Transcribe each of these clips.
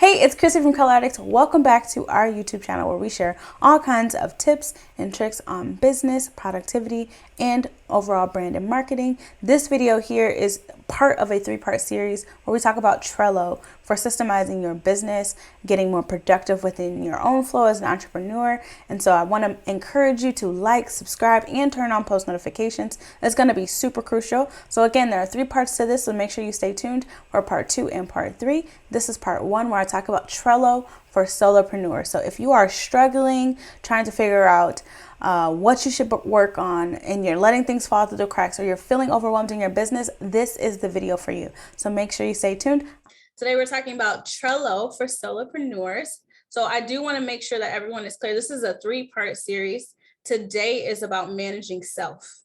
Hey, it's Chrissy from Color Addicts. Welcome back to our YouTube channel where we share all kinds of tips and tricks on business, productivity, and overall brand and marketing. This video here is part of a three-part series where we talk about Trello for systemizing your business, getting more productive within your own flow as an entrepreneur. And so I want to encourage you to like, subscribe, and turn on post notifications. It's going to be super crucial. So again, there are three parts to this, so make sure you stay tuned for part 2 and part 3. This is part 1 where I talk about Trello for solopreneurs. So if you are struggling, trying to figure out what you should work on, and you're letting things fall through the cracks, or you're feeling overwhelmed in your business, this is the video for you. So make sure you stay tuned. Today we're talking about Trello for solopreneurs. So I do want to make sure that everyone is clear. This is a 3-part series. Today is about managing self.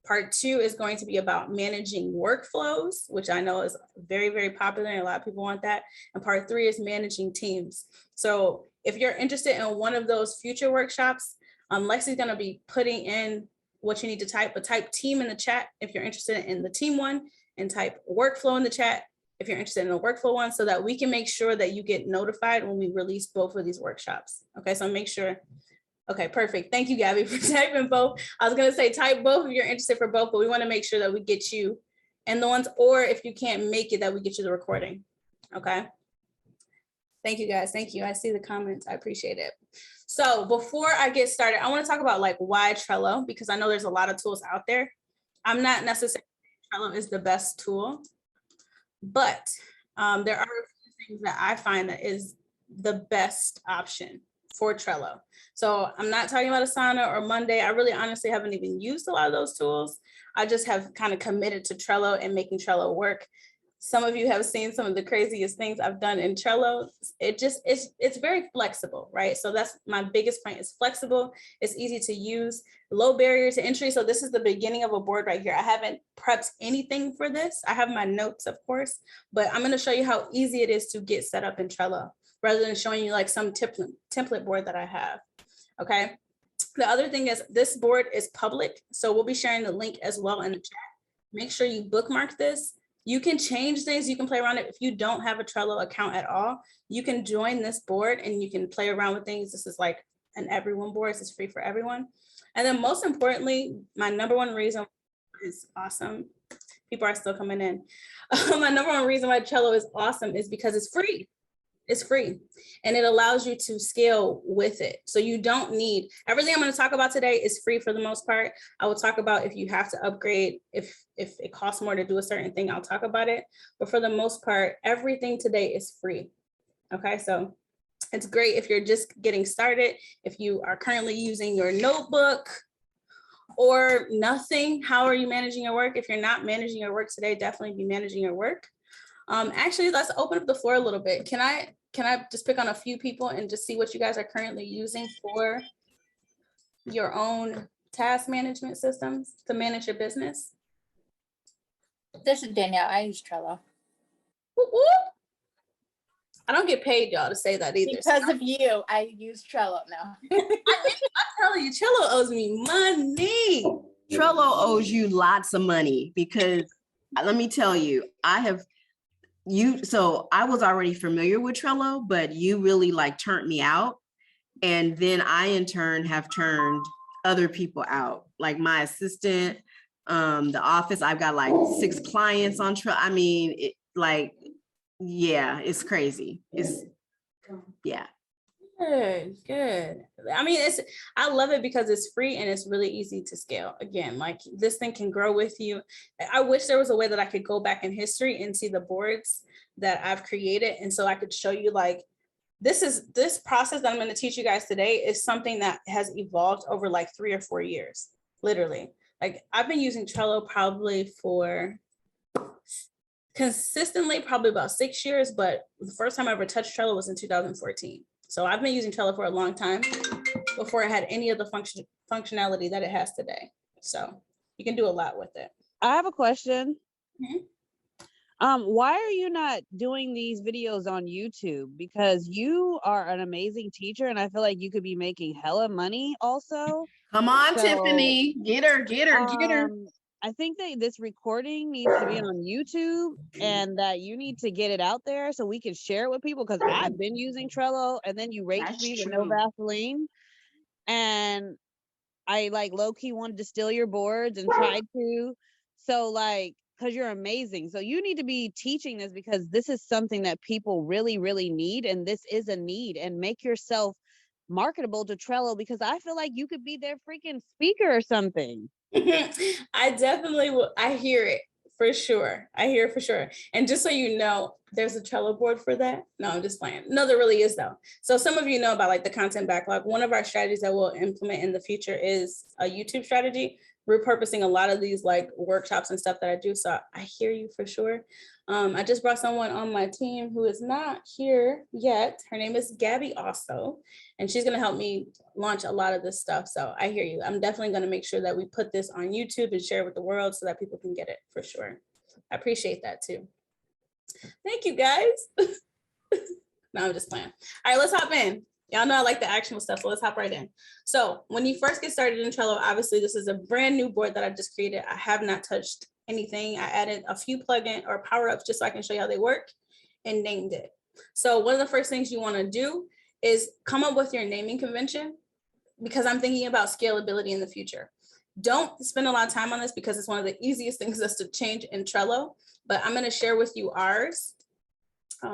Part 2 is going to be about managing workflows, which I know is very, very popular and a lot of people want that. And part 3 is managing teams. So if you're interested in one of those future workshops, Lexi's going to be putting in what you need to type, but type team in the chat if you're interested in the team one, and type workflow in the chat if you're interested in the workflow one, so that we can make sure that you get notified when we release both of these workshops. Okay, so make sure. Okay, perfect. Thank you, Gabby, for typing both. I was going to say type both if you're interested for both, but we want to make sure that we get you and the ones, or if you can't make it, that we get you the recording. Okay. Thank you, guys. Thank you. I see the comments. I appreciate it. So before I get started, I want to talk about why Trello, because I know there's a lot of tools out there. I'm not necessarily saying Trello is the best tool, but there are things that I find that is the best option for Trello. So I'm not talking about Asana or Monday. I really honestly haven't even used a lot of those tools. I just have kind of committed to Trello and making Trello work. Some of you have seen some of the craziest things I've done in Trello. It's very flexible, right? So that's my biggest point. It's flexible. It's easy to use, low barrier to entry. So this is the beginning of a board right here. I haven't prepped anything for this. I have my notes, of course, but I'm going to show you how easy it is to get set up in Trello rather than showing you some template board that I have. Okay. The other thing is this board is public. So we'll be sharing the link as well in the chat. Make sure you bookmark this. You can change things. You can play around it. If you don't have a Trello account at all, you can join this board and you can play around with things. This is like an everyone board. This is free for everyone. And then most importantly, my number one reason is awesome. People are still coming in. My number one reason why Trello is awesome is because it's free. It's free and it allows you to scale with it. So you don't need, everything I'm going to talk about today is free for the most part. I will talk about if you have to upgrade, if it costs more to do a certain thing, I'll talk about it. But for the most part, everything today is free. Okay, so it's great if you're just getting started. If you are currently using your notebook or nothing, how are you managing your work? If you're not managing your work today, definitely be managing your work. Actually, let's open up the floor a little bit. Can I just pick on a few people and just see what you guys are currently using for your own task management systems to manage your business? This is Danielle. I use Trello. Whoop, whoop. I don't get paid, y'all, to say that either. Because of you, I use Trello now. I'm telling you, Trello owes me money. Trello owes you lots of money because let me tell you, so I was already familiar with Trello, but you really turned me out. And then I in turn have turned other people out, like my assistant, the office. I've got 6 clients on Trello. I mean, yeah, it's crazy. Yeah. Good. I mean, I love it because it's free and it's really easy to scale. Again, this thing can grow with you. I wish there was a way that I could go back in history and see the boards that I've created. And so I could show you this process that I'm going to teach you guys today is something that has evolved over 3 or 4 years, literally. I've been using Trello probably consistently probably about 6 years, but the first time I ever touched Trello was in 2014. So I've been using Trello for a long time before it had any of the functionality that it has today. So you can do a lot with it. I have a question. Mm-hmm. Why are you not doing these videos on YouTube? Because you are an amazing teacher and I feel like you could be making hella money also. Come on, Tiffany. Get her. I think that this recording needs to be on YouTube and that you need to get it out there so we can share it with people, because I've been using Trello and then you raked That's me with no true. Vaseline, and I like low key wanted to steal your boards and tried to. So like, because you're amazing. So you need to be teaching this, because this is something that people really, really need. And this is a need. And make yourself marketable to Trello, because I feel like you could be their freaking speaker or something. I definitely will. I hear it for sure. I hear it for sure. And just so you know, there's a Trello board for that. No, I'm just playing. No, there really is though. So some of you know about like the content backlog. One of our strategies that we'll implement in the future is a YouTube strategy, repurposing a lot of these like workshops and stuff that I do. So I hear you for sure. I just brought someone on my team who is not here yet. Her name is Gabby also, and she's going to help me launch a lot of this stuff. So I hear you. I'm definitely going to make sure that we put this on YouTube and share it with the world so that people can get it for sure. I appreciate that too. Thank you guys. No, I'm just playing. All right, let's hop in. Y'all know I like the actionable stuff, so let's hop right in. So when you first get started in Trello, obviously this is a brand new board that I just created. I have not touched anything. I added a few plugins or power-ups just so I can show you how they work and named it. So one of the first things you want to do is come up with your naming convention, because I'm thinking about scalability in the future. Don't spend a lot of time on this because it's one of the easiest things that's to change in Trello, but I'm going to share with you ours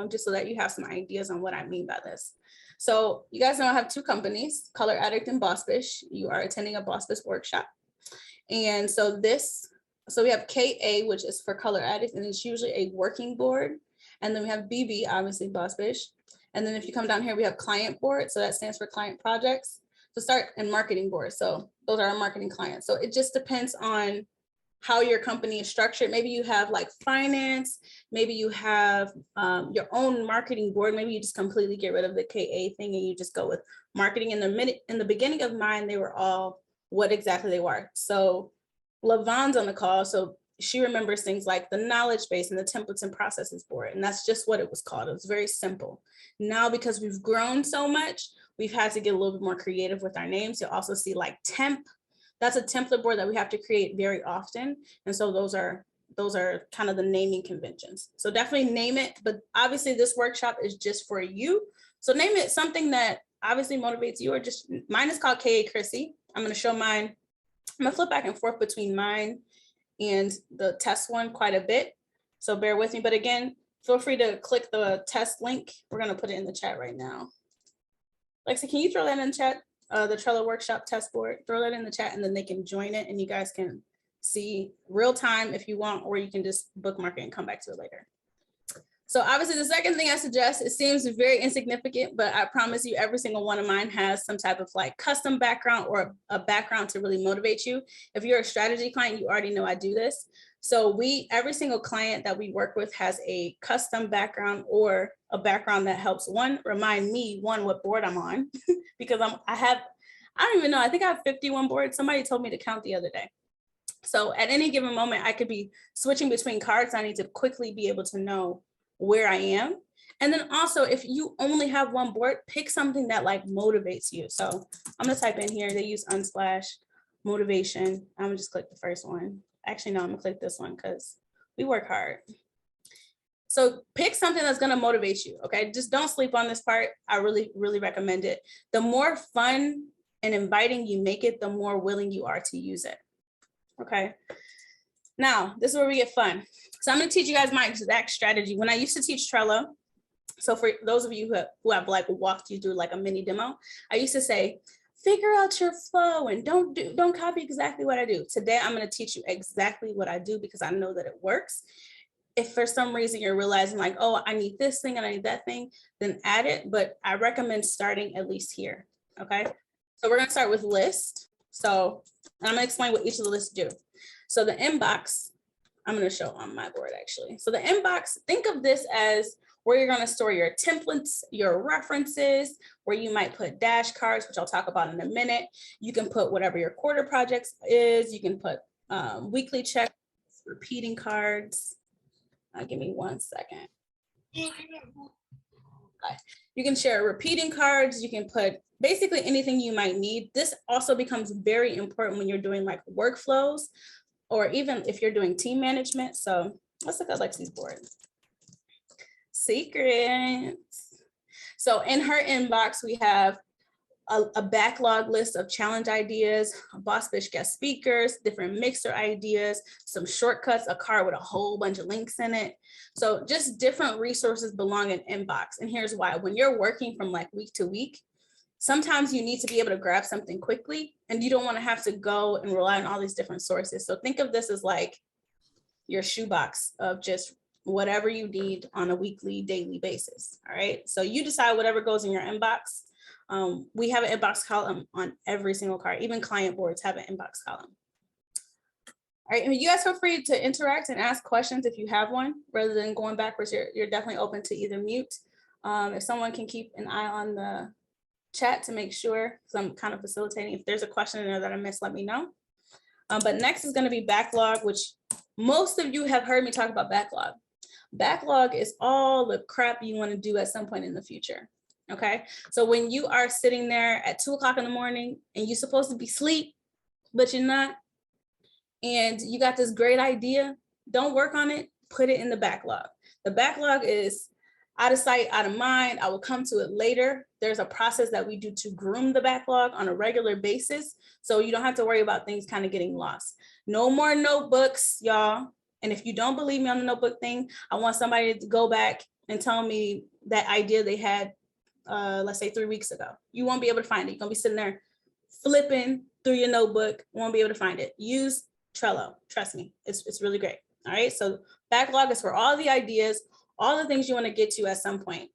just so that you have some ideas on what I mean by this. So you guys know I have two companies, Color Addict and Boss Bish. You are attending a Boss Bish workshop. And so we have KA, which is for Color Addict, and it's usually a working board. And then we have BB, obviously Boss Bish. And then if you come down here, we have client board. So that stands for client projects. To start, and marketing board. So those are our marketing clients. So it just depends on how your company is structured. Maybe you have like finance, maybe you have your own marketing board. Maybe you just completely get rid of the KA thing and you just go with marketing. In the beginning of mine, they were all what exactly they were. So Lavon's on the call. So she remembers things like the knowledge base and the templates and processes board. And that's just what it was called. It was very simple. Now, because we've grown so much, we've had to get a little bit more creative with our names. You'll also see like temp. That's a template board that we have to create very often. And so those are kind of the naming conventions. So definitely name it, but obviously this workshop is just for you. So name it something that obviously motivates you, or just, mine is called KA Chrissy. I'm going to show mine. I'm going to flip back and forth between mine and the test one quite a bit. So bear with me. But again, feel free to click the test link. We're going to put it in the chat right now. Lexi, can you throw that in the chat? The Trello workshop test board, throw that in the chat and then they can join it and you guys can see real time if you want, or you can just bookmark it and come back to it later. So obviously the second thing I suggest, it seems very insignificant, but I promise you every single one of mine has some type of like custom background or a background to really motivate you. If you're a strategy client, you already know I do this. So every single client that we work with has a custom background or a background that helps remind me what board I'm on because I don't even know, I think I have 51 boards. Somebody told me to count the other day. So at any given moment, I could be switching between cards. I need to quickly be able to know where I am. And then also, if you only have one board, pick something that like motivates you. So I'm gonna type in here, they use Unsplash motivation. I'm gonna just click the first one. Actually, no, I'm gonna click this one because we work hard. So pick something that's gonna motivate you, okay? Just don't sleep on this part. I really, really recommend it. The more fun and inviting you make it, the more willing you are to use it, okay? Now, this is where we get fun. So I'm gonna teach you guys my exact strategy. When I used to teach Trello, so for those of you who have like walked you through like a mini demo, I used to say, figure out your flow and don't copy exactly what I do. Today, I'm gonna teach you exactly what I do because I know that it works. If for some reason you're realizing like, oh, I need this thing and I need that thing, then add it. But I recommend starting at least here, okay? So we're gonna start with list. So I'm gonna explain what each of the lists do. So the inbox, I'm gonna show on my board actually. So the inbox, think of this as where you're gonna store your templates, your references, where you might put dash cards, which I'll talk about in a minute. You can put whatever your quarter projects is. You can put weekly checks, repeating cards. Give me 1 second. Okay. You can share repeating cards. You can put basically anything you might need. This also becomes very important when you're doing like workflows. or even if you're doing team management. So let's look at Lexi's board. Secrets. So in her inbox, we have a backlog list of challenge ideas, boss bitch guest speakers, different mixer ideas, some shortcuts, a card with a whole bunch of links in it. So just different resources belong in inbox. And here's why. When you're working from like week to week, sometimes you need to be able to grab something quickly, and you don't want to have to go and rely on all these different sources. So think of this as like your shoebox of just whatever you need on a weekly, daily basis. All right. So you decide whatever goes in your inbox. We have an inbox column on every single card. Even client boards have an inbox column. All right, and you guys feel free to interact and ask questions if you have one, rather than going backwards. You're definitely open to either mute. If someone can keep an eye on the chat to make sure, because I'm kind of facilitating. If there's a question in there that I missed, let me know. But next is going to be backlog, which most of you have heard me talk about backlog. Backlog is all the crap you want to do at some point in the future. Okay, so when you are sitting there at 2 o'clock in the morning and you're supposed to be asleep, but you're not, and you got this great idea, don't work on it, put it in the backlog. The backlog is out of sight, out of mind. I will come to it later. There's a process that we do to groom the backlog on a regular basis, so you don't have to worry about things kind of getting lost. No more notebooks, y'all. And if you don't believe me on the notebook thing, I want somebody to go back and tell me that idea they had, let's say 3 weeks ago. You won't be able to find it. You're gonna be sitting there flipping through your notebook, won't be able to find it. Use Trello, trust me, it's really great. All right, so backlog is for all the ideas, all the things you want to get to at some point.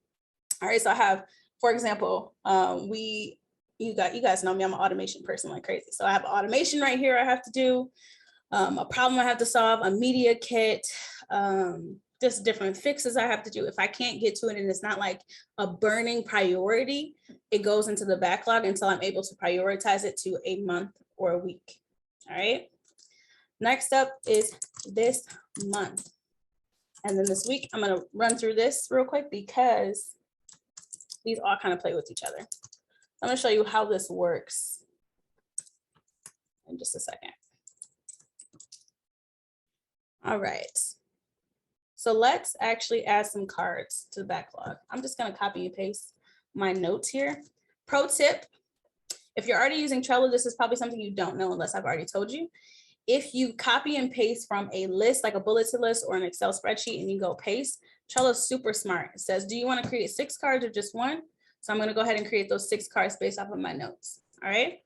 All right, so I have, for example, you guys know me, I'm an automation person like crazy. So I have automation right here I have to do, a problem I have to solve, a media kit, just different fixes I have to do. If I can't get to it and it's not like a burning priority, it goes into the backlog until I'm able to prioritize it to a month or a week. All right. Next up is this month. And then this week, I'm going to run through this real quick because these all kind of play with each other. I'm going to show you how this works in just a second. All right. So let's actually add some cards to the backlog. I'm just going to copy and paste my notes here. Pro tip, if you're already using Trello, this is probably something you don't know unless I've already told you. If you copy and paste from a list, like a bulleted list or an Excel spreadsheet, and you go paste, Trello's super smart. It says, do you want to create 6 cards or just 1? So I'm going to go ahead and create those 6 cards based off of my notes. All right.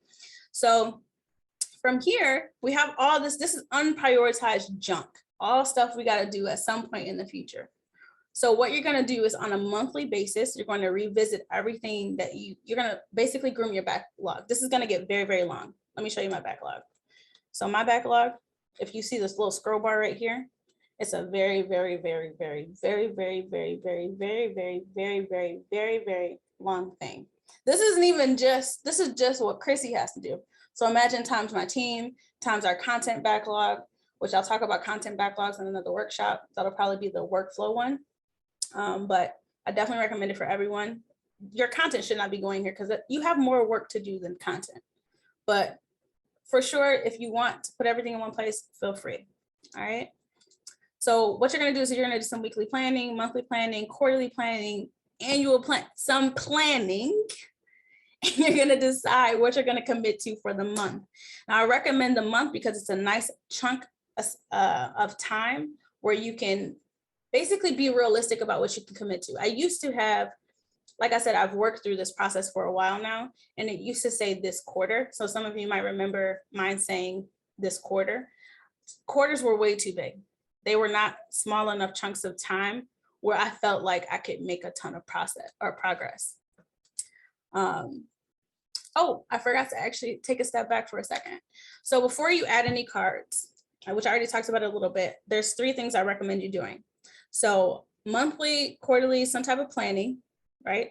So from here, we have all this. This is unprioritized junk, all stuff we got to do at some point in the future. So what you're going to do is on a monthly basis, you're going to revisit everything that you're going to basically groom your backlog. This is going to get very, very long. Let me show you my backlog. So my backlog, if you see this little scroll bar right here, it's a very, very, very, very, very, very, very, very, very, very, very, very, very, very long thing. This is just what Chrissy has to do. So imagine times my team, times our content backlog, which I'll talk about content backlogs in another workshop. That'll probably be the workflow one. But I definitely recommend it for everyone. Your content should not be going here because you have more work to do than content. But for sure, if you want to put everything in one place, feel free. All right. So what you're going to do is you're going to do some weekly planning, monthly planning, quarterly planning, annual plan, some planning. And you're going to decide what you're going to commit to for the month. Now, I recommend the month because it's a nice chunk of time where you can basically be realistic about what you can commit to. I used to have, like I said, I've worked through this process for a while now, and it used to say this quarter. So some of you might remember mine saying this quarter. Quarters were way too big. They were not small enough chunks of time where I felt like I could make a ton of progress. Oh, I forgot to actually take a step back for a second. So before you add any cards, which I already talked about a little bit, there's 3 things I recommend you doing. So monthly, quarterly, some type of planning, right?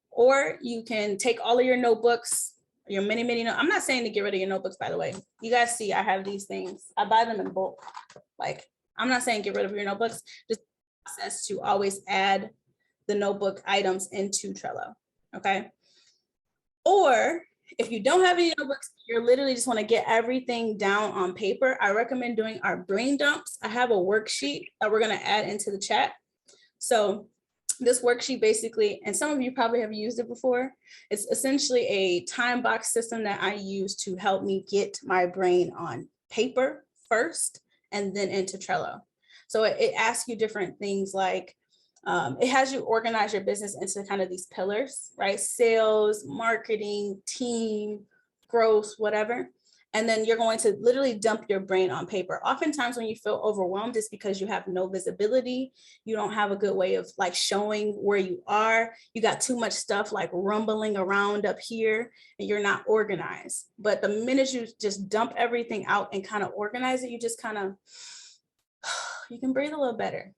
Or you can take all of your notebooks, your many notes. I'm not saying to get rid of your notebooks, by the way. You guys see, I have these things. I buy them in bulk. Like, I'm not saying get rid of your notebooks, just process to always add the notebook items into Trello, okay? Or If you don't have any notebooks, you're literally just want to get everything down on paper, I recommend doing our brain dumps. I have a worksheet that we're going to add into the chat. So this worksheet basically, and some of you probably have used it before, it's essentially a time box system that I use to help me get my brain on paper first and then into Trello. So it asks you different things like, it has you organize your business into kind of these pillars, right? Sales, marketing, team, growth, whatever. And then you're going to literally dump your brain on paper. Oftentimes when you feel overwhelmed, it's because you have no visibility. You don't have a good way of like showing where you are. You got too much stuff like rumbling around up here and you're not organized. But the minute you just dump everything out and kind of organize it, you just kind of, you can breathe a little better.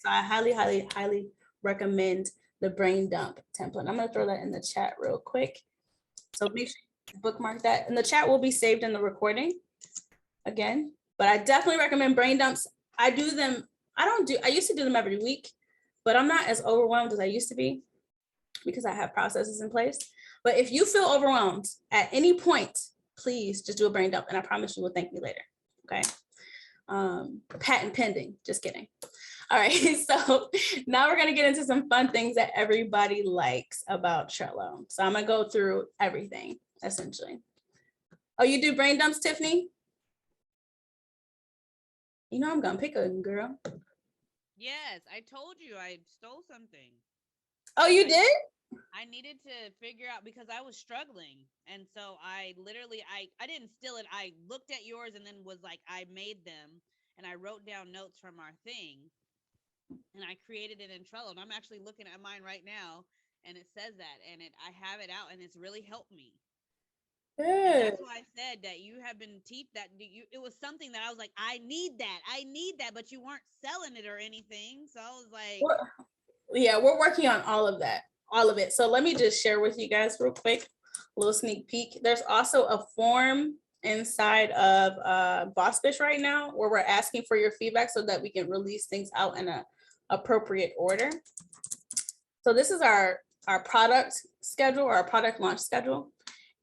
So I highly, highly, highly recommend the brain dump template. I'm going to throw that in the chat real quick. So make sure you bookmark that. And the chat will be saved in the recording again. But I definitely recommend brain dumps. I do them. I used to do them every week, but I'm not as overwhelmed as I used to be because I have processes in place. But if you feel overwhelmed at any point, please just do a brain dump. And I promise you will thank me later. Okay. Patent pending, just kidding. All right, so now we're gonna get into some fun things that everybody likes about Trello. So I'm gonna go through everything, essentially. Oh, you do brain dumps, Tiffany? You know I'm gonna pick a girl. Yes, I told you I stole something. Oh, you did? I needed to figure out because I was struggling. And so I literally, I didn't steal it. I looked at yours and then was like, I made them and I wrote down notes from our thing and I created it in Trello. And I'm actually looking at mine right now and it says that, and I have it out and it's really helped me. And that's why I said that you have been it was something that I was like, I need that, but you weren't selling it or anything. So I was like, we're working on all of that, all of it. So let me just share with you guys real quick, a little sneak peek. There's also a form inside of Boss Bitch right now where we're asking for your feedback so that we can release things out in a appropriate order. So this is our product schedule, or our product launch schedule.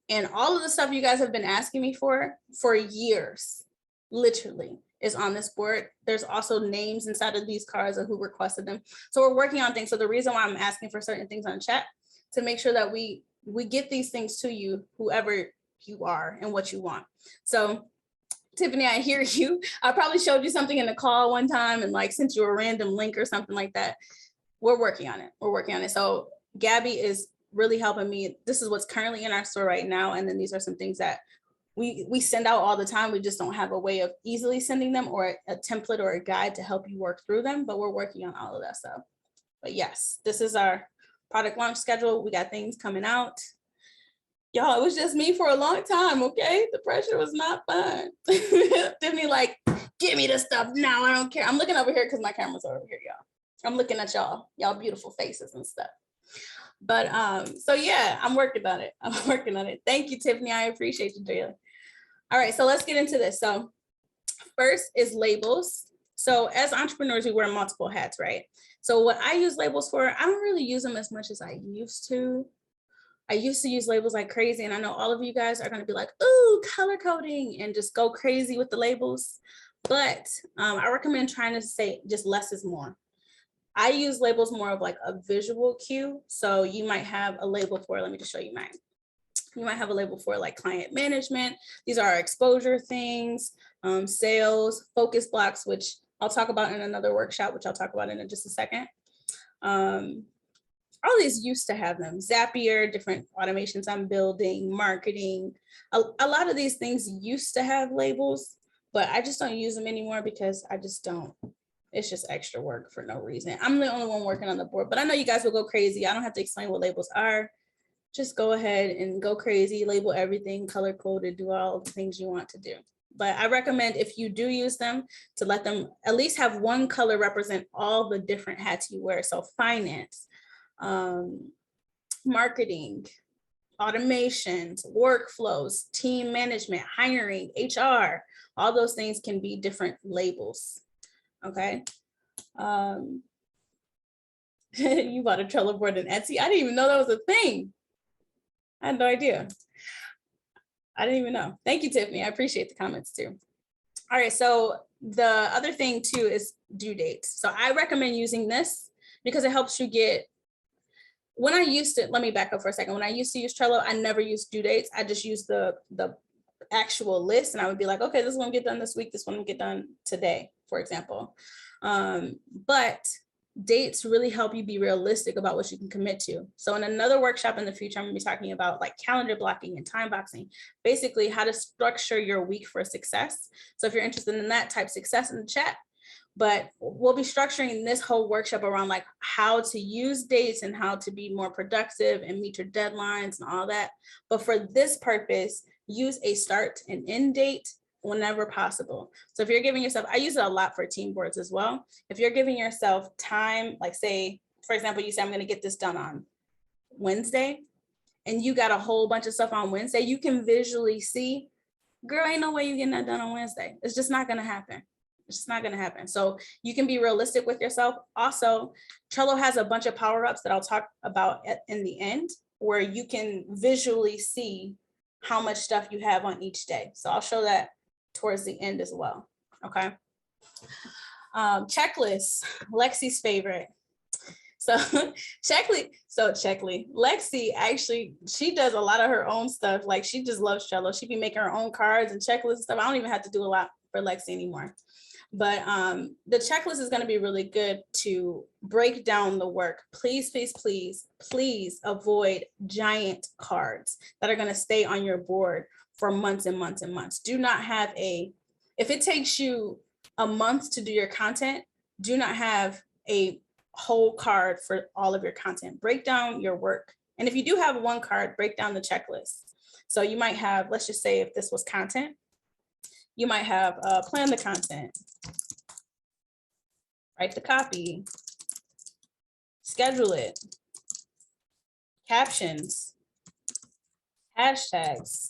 And all of the stuff you guys have been asking me for years, literally, is on this board. There's also names inside of these cards of who requested them. So we're working on things. So the reason why I'm asking for certain things on chat, to make sure that we get these things to you, whoever you are and what you want. So Tiffany, I hear you. I probably showed you something in the call one time and like sent you a random link or something like that. We're working on it. So Gabby is really helping me. This is what's currently in our store right now. And then these are some things that we send out all the time. We just don't have a way of easily sending them or a template or a guide to help you work through them, but we're working on all of that stuff. But yes, this is our product launch schedule. We got things coming out. Y'all, it was just me for a long time, okay? The pressure was not fun. Tiffany like, give me the stuff now, I don't care. I'm looking over here because my camera's over here, y'all. I'm looking at y'all beautiful faces and stuff. But so yeah, I'm working on it. Thank you, Tiffany. I appreciate you, Jayla. All right, so let's get into this. So first is labels. So as entrepreneurs, we wear multiple hats, right? So what I use labels for, I don't really use them as much as I used to. I used to use labels like crazy, and I know all of you guys are going to be like, ooh, color coding, and just go crazy with the labels. But I recommend trying to say just less is more. I use labels more of like a visual cue. So you might have a label for, let me just show you mine. You might have a label for like client management. These are our exposure things, sales, focus blocks, which I'll talk about in another workshop, which I'll talk about in just a second. All these used to have them. Zapier, different automations I'm building, marketing. A lot of these things used to have labels, but I just don't use them anymore because I just don't. It's just extra work for no reason. I'm the only one working on the board, but I know you guys will go crazy. I don't have to explain what labels are. Just go ahead and go crazy, label everything, color coded, do all the things you want to do. But I recommend if you do use them to let them at least have one color represent all the different hats you wear. So finance, marketing, automations, workflows, team management, hiring, HR, all those things can be different labels. Okay. You bought a Trello board in Etsy. I didn't even know that was a thing. I had no idea. I didn't even know. Thank you, Tiffany. I appreciate the comments too. All right, so the other thing too is due dates. So I recommend using this because it helps you get, when I used to, let me back up for a second. When I used to use Trello, I never used due dates. I just used the actual list, and I would be like, okay, this one get done this week, this one will get done today, for example. But dates really help you be realistic about what you can commit to. So in another workshop in the future, I'm gonna be talking about like calendar blocking and time boxing, basically how to structure your week for success. So if you're interested in that, type success in the chat. But we'll be structuring this whole workshop around like how to use dates and how to be more productive and meet your deadlines and all that. But for this purpose, use a start and end date whenever possible. So if you're giving yourself, I use it a lot for team boards as well. If you're giving yourself time, like say, for example, you say, I'm going to get this done on Wednesday, and you got a whole bunch of stuff on Wednesday, you can visually see, girl, ain't no way you're getting that done on Wednesday. It's just not going to happen. It's just not going to happen. So you can be realistic with yourself. Also, Trello has a bunch of power-ups that I'll talk about in the end, where you can visually see how much stuff you have on each day. So I'll show that towards the end as well. Okay. Checklist, Lexi's favorite. So Lexi actually, she does a lot of her own stuff. Like she just loves Trello. She be making her own cards and checklists and stuff. I don't even have to do a lot for Lexi anymore. But the checklist is going to be really good to break down the work. Please, please, please, please avoid giant cards that are going to stay on your board for months and months and months. Do not have if it takes you a month to do your content, do not have a whole card for all of your content. Break down your work. And if you do have one card, break down the checklist. So you might have, let's just say if this was content, you might have plan the content, write the copy, schedule it, captions, hashtags,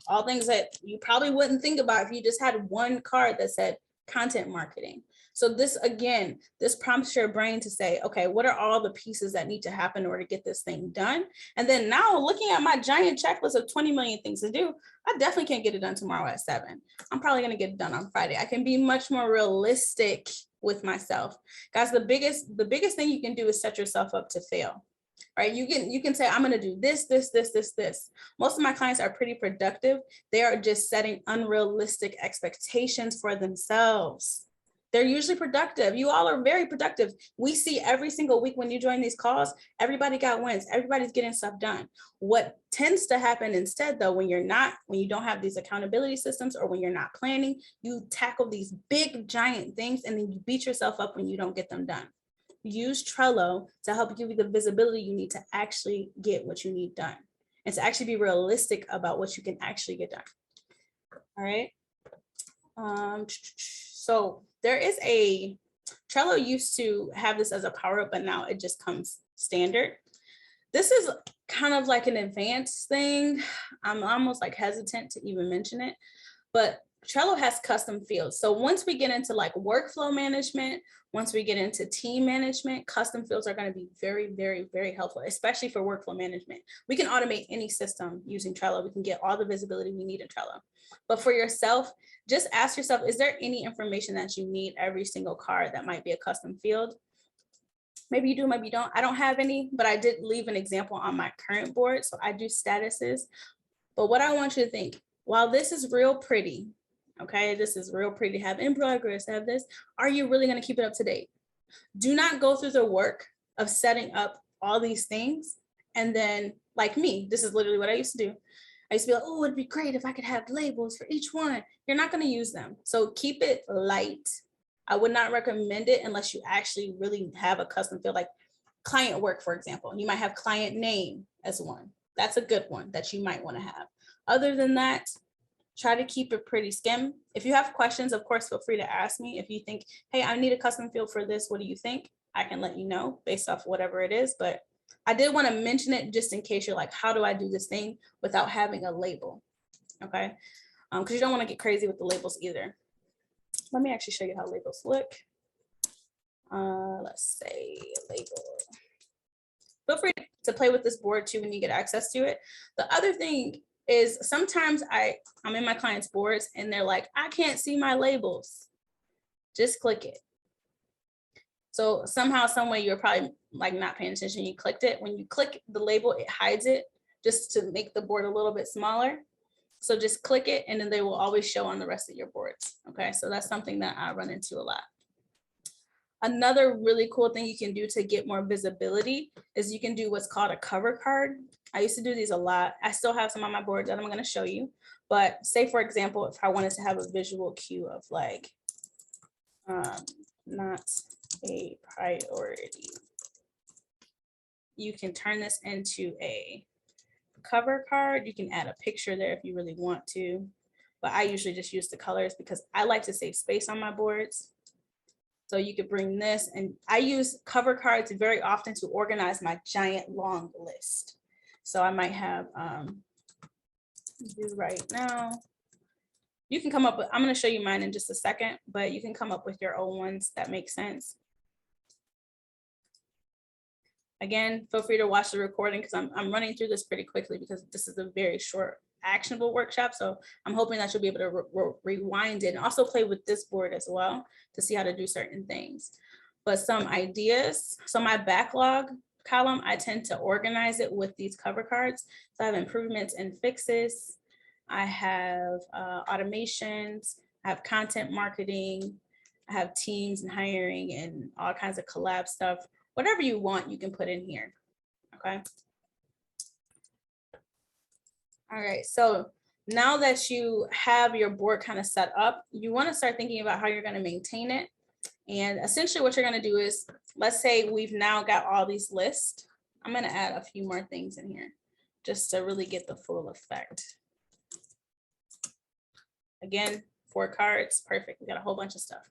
all things that you probably wouldn't think about if you just had one card that said content marketing. So this, again, this prompts your brain to say, okay, what are all the pieces that need to happen in order to get this thing done? And then now looking at my giant checklist of 20 million things to do, I definitely can't get it done tomorrow at 7. I'm probably going to get it done on Friday. I can be much more realistic with myself. Guys, the biggest thing you can do is set yourself up to fail. Right? You can say, I'm going to do this. Most of my clients are pretty productive. They are just setting unrealistic expectations for themselves. They're usually productive. You all are very productive. We see every single week when you join these calls, everybody got wins. Everybody's getting stuff done. What tends to happen instead, though, when you don't have these accountability systems or when you're not planning, you tackle these big, giant things and then you beat yourself up when you don't get them done. Use Trello to help give you the visibility you need to actually get what you need done and to actually be realistic about what you can actually get done. All right. So there is Trello used to have this as a power up, but now it just comes standard. This is kind of like an advanced thing. I'm almost like hesitant to even mention it, but Trello has custom fields. So once we get into like workflow management, once we get into team management, custom fields are going to be very, very, very helpful, especially for workflow management. We can automate any system using Trello. We can get all the visibility we need in Trello. But for yourself, just ask yourself, is there any information that you need every single card that might be a custom field? Maybe you do, maybe you don't. I don't have any, but I did leave an example on my current board. So I do statuses. But what I want you to think, while this is real pretty, okay, this is real pretty to have in progress, have this, are you really going to keep it up to date? Do not go through the work of setting up all these things. And then like me, this is literally what I used to do. I used to be like, oh, it'd be great if I could have labels for each one. You're not going to use them. So keep it light. I would not recommend it unless you actually really have a custom field, like client work, for example. You might have client name as one. That's a good one that you might want to have. Other than that, try to keep it pretty skim. If you have questions, of course, feel free to ask me. If you think, hey, I need a custom field for this, what do you think? I can let you know based off whatever it is. But I did want to mention it just in case you're like, how do I do this thing without having a label? Okay. Because you don't want to get crazy with the labels either. Let me actually show you how labels look. Let's say label. Feel free to play with this board too when you get access to it. The other thing is sometimes I'm in my clients' boards and they're like, I can't see my labels. Just click it. So somehow, some way, you're probably like not paying attention. You clicked it. When you click the label, it hides it just to make the board a little bit smaller. So just click it and then they will always show on the rest of your boards. Okay, so that's something that I run into a lot. Another really cool thing you can do to get more visibility is you can do what's called a cover card. I used to do these a lot. I still have some on my board that I'm going to show you. But say, for example, if I wanted to have a visual cue of like, not a priority, you can turn this into a cover card. You can add a picture there if you really want to, but I usually just use the colors because I like to save space on my boards. So you could bring this, and I use cover cards very often to organize my giant long list. So I might have do right now. You can come up with, I'm going to show you mine in just a second, but you can come up with your own ones that make sense. Again, feel free to watch the recording because I'm running through this pretty quickly because this is a very short, actionable workshop. So I'm hoping that you'll be able to rewind it and also play with this board as well to see how to do certain things. But some ideas, so my backlog column, I tend to organize it with these cover cards. So I have improvements and fixes. I have automations. I have content marketing. I have teams and hiring and all kinds of collab stuff. Whatever you want, you can put in here, okay? All right, so now that you have your board kind of set up, you want to start thinking about how you're going to maintain it. And essentially what you're going to do is, let's say we've now got all these lists. I'm going to add a few more things in here just to really get the full effect. Again, 4 cards, perfect. We got a whole bunch of stuff.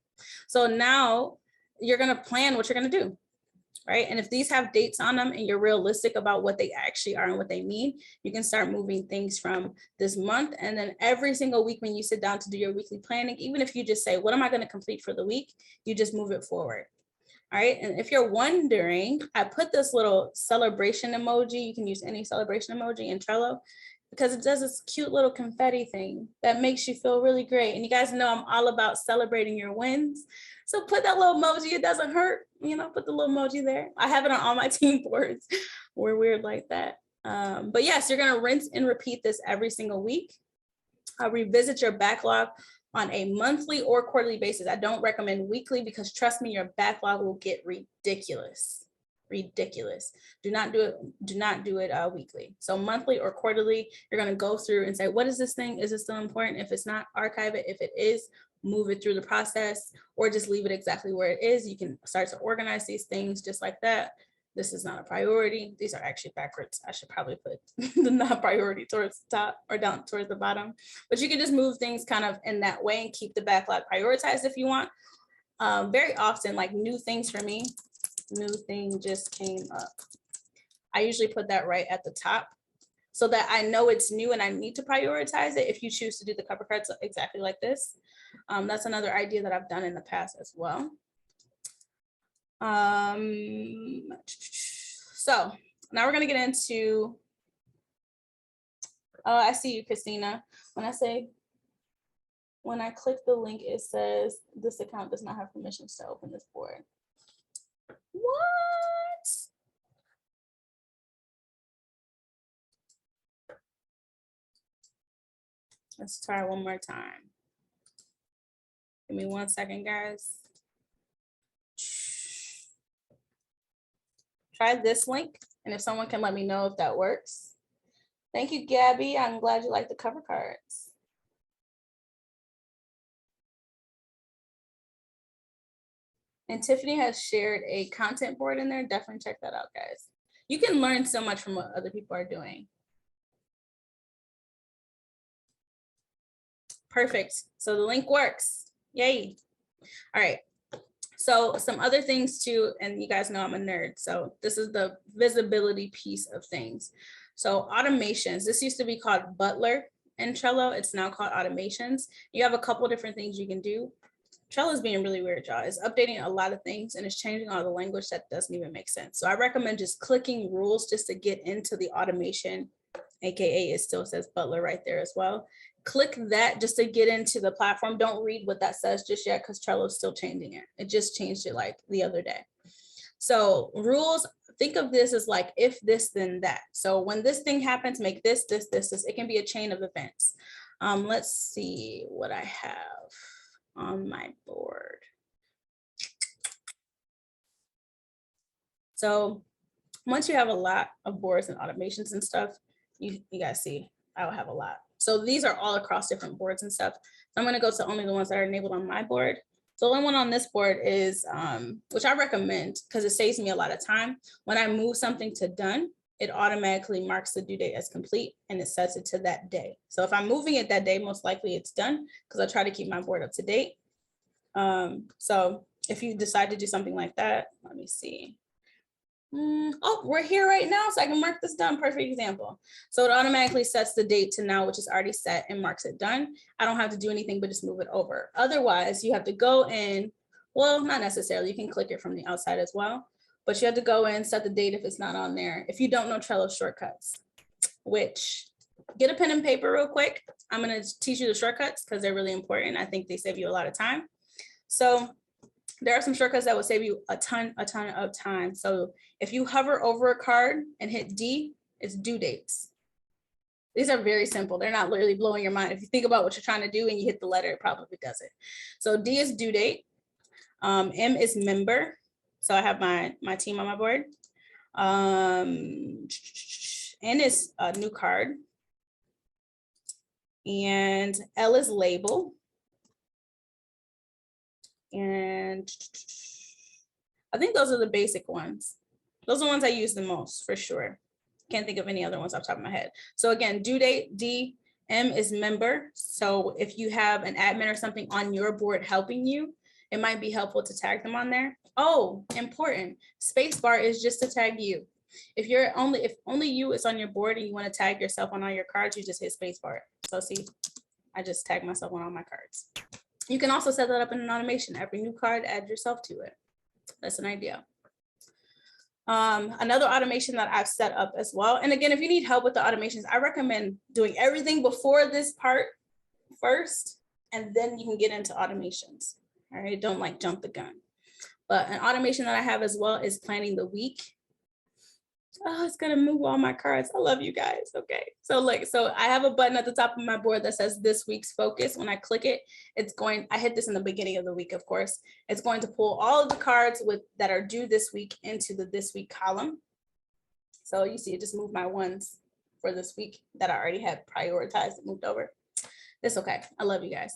So now you're going to plan what you're going to do. Right? And if these have dates on them and you're realistic about what they actually are and what they mean, you can start moving things from this month. And then every single week when you sit down to do your weekly planning, even if you just say, what am I going to complete for the week? You just move it forward. All right. And if you're wondering, I put this little celebration emoji. You can use any celebration emoji in Trello because it does this cute little confetti thing that makes you feel really great. And you guys know I'm all about celebrating your wins. So put that little emoji, it doesn't hurt, you know, put the little emoji there. I have it on all my team boards. We're weird like that. But yes, you're gonna rinse and repeat this every single week. Revisit your backlog on a monthly or quarterly basis. I don't recommend weekly because trust me, your backlog will get ridiculous. Ridiculous. Do not do it weekly. So monthly or quarterly, you're going to go through and say, what is this thing? Is it still important? If it's not, archive it. If it is, move it through the process or just leave it exactly where it is. You can start to organize these things just like that. This is not a priority. These are actually backwards. I should probably put the not priority towards the top or down towards the bottom, but you can just move things kind of in that way and keep the backlog prioritized if you want. Very often, like new things for me, new thing just came up. I usually put that right at the top so that I know it's new and I need to prioritize it if you choose to do the cover cards exactly like this. That's another idea that I've done in the past as well. So now we're going to get into, I see you, Christina. When I click the link, it says this account does not have permissions to open this board. What? Let's try one more time. Give me 1 second, guys. Try this link, and if someone can let me know if that works. Thank you, Gabby. I'm glad you like the cover cards. And Tiffany has shared a content board in there. Definitely check that out, guys. You can learn so much from what other people are doing. Perfect. So the link works. Yay. All right. So some other things too, and you guys know I'm a nerd. So this is the visibility piece of things. So automations, this used to be called Butler in Trello. It's now called automations. You have a couple different things you can do. Trello is being really weird, y'all. It's updating a lot of things and it's changing all the language that doesn't even make sense. So I recommend just clicking rules just to get into the automation AKA it still says Butler right there as well. Click that just to get into the platform. Don't read what that says just yet because Trello is still changing it. It just changed it like the other day. So rules, think of this as like if this, then that. So when this thing happens, make this, this, this, this. It can be a chain of events. Let's see what I have on my board. So once you have a lot of boards and automations and stuff, you guys see, I'll have a lot. So these are all across different boards and stuff. So I'm gonna go to only the ones that are enabled on my board. So the only one on this board is, which I recommend because it saves me a lot of time. When I move something to done, it automatically marks the due date as complete and it sets it to that day. So if I'm moving it that day, most likely it's done because I try to keep my board up to date. So if you decide to do something like that, let me see. Oh, we're here right now, so I can mark this done. Perfect example. So it automatically sets the date to now, which is already set, and marks it done. I don't have to do anything but just move it over. Otherwise, you have to go in, well, not necessarily, you can click it from the outside as well, but you have to go in, set the date if it's not on there. If you don't know Trello shortcuts, which get a pen and paper real quick. I'm going to teach you the shortcuts because they're really important. I think they save you a lot of time. So there are some shortcuts that will save you a ton of time. So if you hover over a card and hit D, it's due dates. These are very simple. They're not literally blowing your mind. If you think about what you're trying to do and you hit the letter, it probably does it. So D is due date. M is member. So I have my team on my board. N is a new card. And L is label. And I think those are the basic ones. Those are the ones I use the most for sure. Can't think of any other ones off the top of my head. So again, due date, D, M is member. So if you have an admin or something on your board helping you, it might be helpful to tag them on there. Oh, important. Spacebar is just to tag you. If only you is on your board and you want to tag yourself on all your cards, you just hit spacebar. So see, I just tagged myself on all my cards. You can also set that up in an automation. Every new card, add yourself to it. That's an idea. Another automation that I've set up as well. And again, if you need help with the automations, I recommend doing everything before this part first, and then you can get into automations. All right, don't like jump the gun. But an automation that I have as well is planning the week. Oh, it's gonna move all my cards. I love you guys. Okay, so I have a button at the top of my board that says this week's focus. When I click it, I hit this in the beginning of the week, of course. It's going to pull all of the cards that are due this week into the this week column. So you see it just moved my ones for this week that I already had prioritized and moved over. It's okay. I love you guys.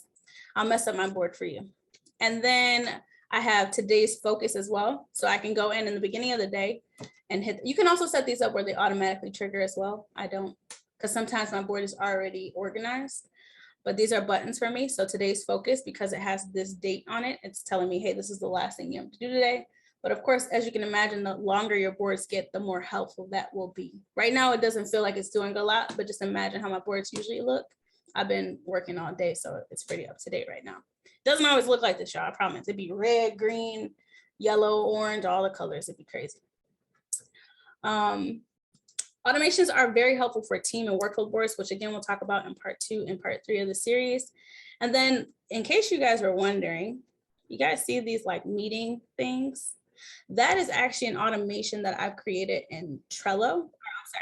I'll mess up my board for you. And then I have today's focus as well. So I can go in the beginning of the day and hit. You can also set these up where they automatically trigger as well. I don't, because sometimes my board is already organized, but these are buttons for me. So today's focus, because it has this date on it, it's telling me, hey, this is the last thing you have to do today. But of course, as you can imagine, the longer your boards get, the more helpful that will be. Right now, it doesn't feel like it's doing a lot, but just imagine how my boards usually look. I've been working all day, so it's pretty up to date right now. Doesn't always look like this, y'all, I promise. It'd be red, green, yellow, orange, all the colors. It'd be crazy. Automations are very helpful for team and workload boards, which again, we'll talk about in part 2 and part 3 of the series. And then in case you guys were wondering, you guys see these like meeting things? That is actually an automation that I've created in Trello,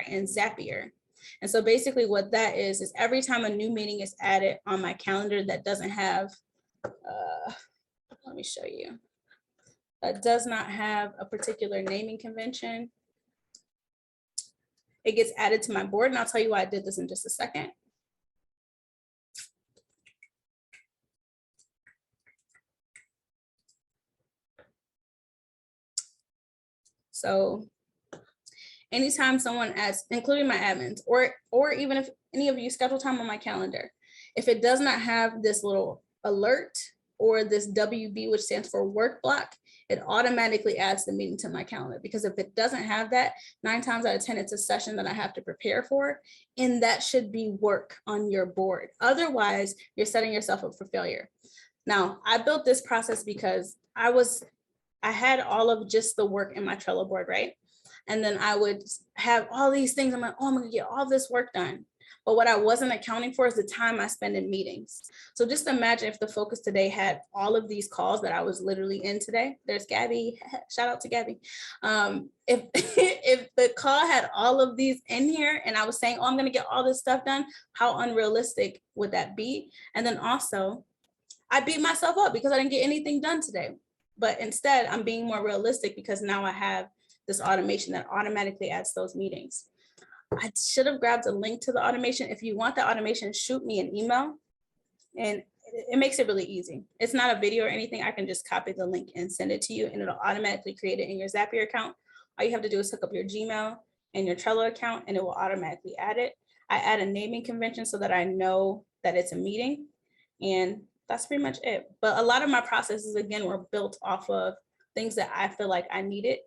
in Zapier. And so basically what that is every time a new meeting is added on my calendar that doesn't have, let me show you, that does not have a particular naming convention, it gets added to my board. And I'll tell you why I did this in just a second. So anytime someone adds, including my admins, or even if any of you schedule time on my calendar, if it does not have this little alert or this WB, which stands for work block, it automatically adds the meeting to my calendar. Because if it doesn't have that, 9 times out of 10, it's a session that I have to prepare for, and that should be work on your board. Otherwise, you're setting yourself up for failure. Now, I built this process because I had all of just the work in my Trello board, right? And then I would have all these things. I'm like, oh, I'm gonna get all this work done. But what I wasn't accounting for is the time I spend in meetings. So just imagine if the focus today had all of these calls that I was literally in today. There's Gabby, shout out to Gabby. If if the call had all of these in here and I was saying, oh, I'm gonna get all this stuff done, how unrealistic would that be? And then also, I beat myself up because I didn't get anything done today. But instead, I'm being more realistic because now I have this automation that automatically adds those meetings. I should have grabbed a link to the automation. If you want the automation, shoot me an email, and it makes it really easy. It's not a video or anything. I can just copy the link and send it to you, and it'll automatically create it in your Zapier account. All you have to do is hook up your Gmail and your Trello account, and it will automatically add it. I add a naming convention so that I know that it's a meeting, and that's pretty much it. But a lot of my processes, again, were built off of things that I feel like I needed,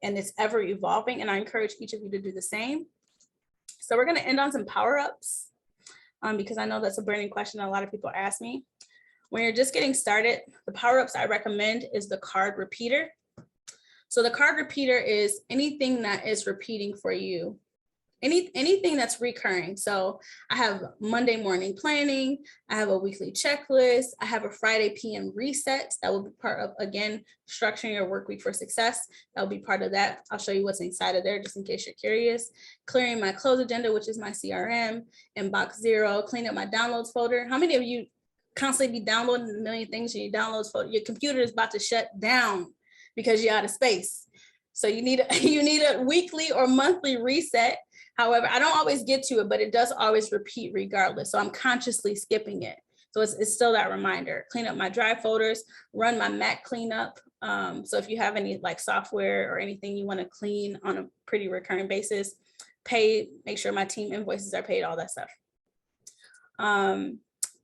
and it's ever evolving, and I encourage each of you to do the same. So we're going to end on some power-ups because I know that's a burning question a lot of people ask me. When you're just getting started, the power-ups I recommend is the card repeater. So the card repeater is anything that is repeating for you, anything that's recurring. So I have Monday morning planning, I have a weekly checklist, I have a Friday PM reset that will be part of, again, structuring your work week for success. That will be part of that. I'll show you what's inside of there just in case you're curious. Clearing my close agenda, which is my CRM, inbox zero, clean up my downloads folder. How many of you constantly be downloading a million things in your downloads folder? Your computer is about to shut down because you're out of space. So you need a weekly or monthly reset. However, I don't always get to it, but it does always repeat regardless. So I'm consciously skipping it. So it's still that reminder. Clean up my drive folders, run my Mac cleanup. So if you have any like software or anything you want to clean on a pretty recurring basis, make sure my team invoices are paid, all that stuff.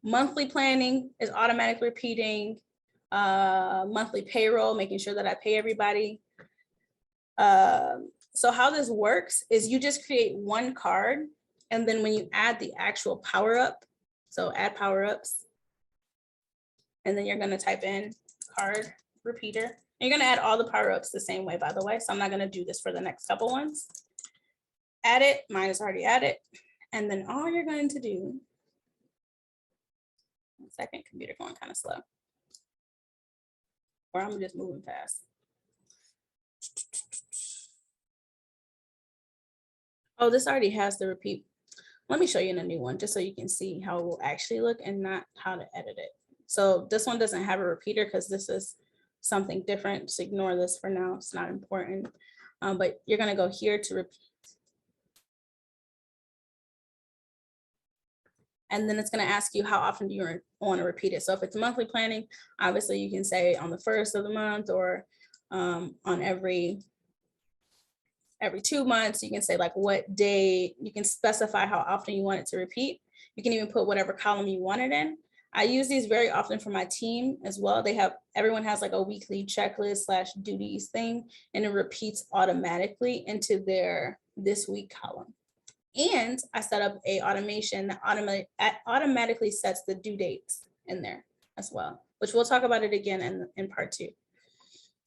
Monthly planning is automatic repeating. Monthly payroll, making sure that I pay everybody. So how this works is you just create one card, and then when you add the actual power up, so add power ups, and then you're going to type in card repeater. And you're going to add all the power ups the same way, by the way. So I'm not going to do this for the next couple ones. Add it, mine is already added. And then all you're going to do, 1 second, computer going kind of slow, or I'm just moving fast. Oh, this already has the repeat. Let me show you in a new one just so you can see how it will actually look and not how to edit it. So this one doesn't have a repeater because this is something different. So ignore this for now. It's not important. But you're going to go here to repeat. And then it's going to ask you how often do you want to repeat it. So if it's monthly planning, obviously you can say on the 1st of the month or on every 2 months. You can say like what day, you can specify how often you want it to repeat. You can even put whatever column you want it in. I use these very often for my team as well. Everyone has like a weekly checklist / duties thing, and it repeats automatically into their this week column. And I set up a automation that automatically sets the due dates in there as well, which we'll talk about it again in part 2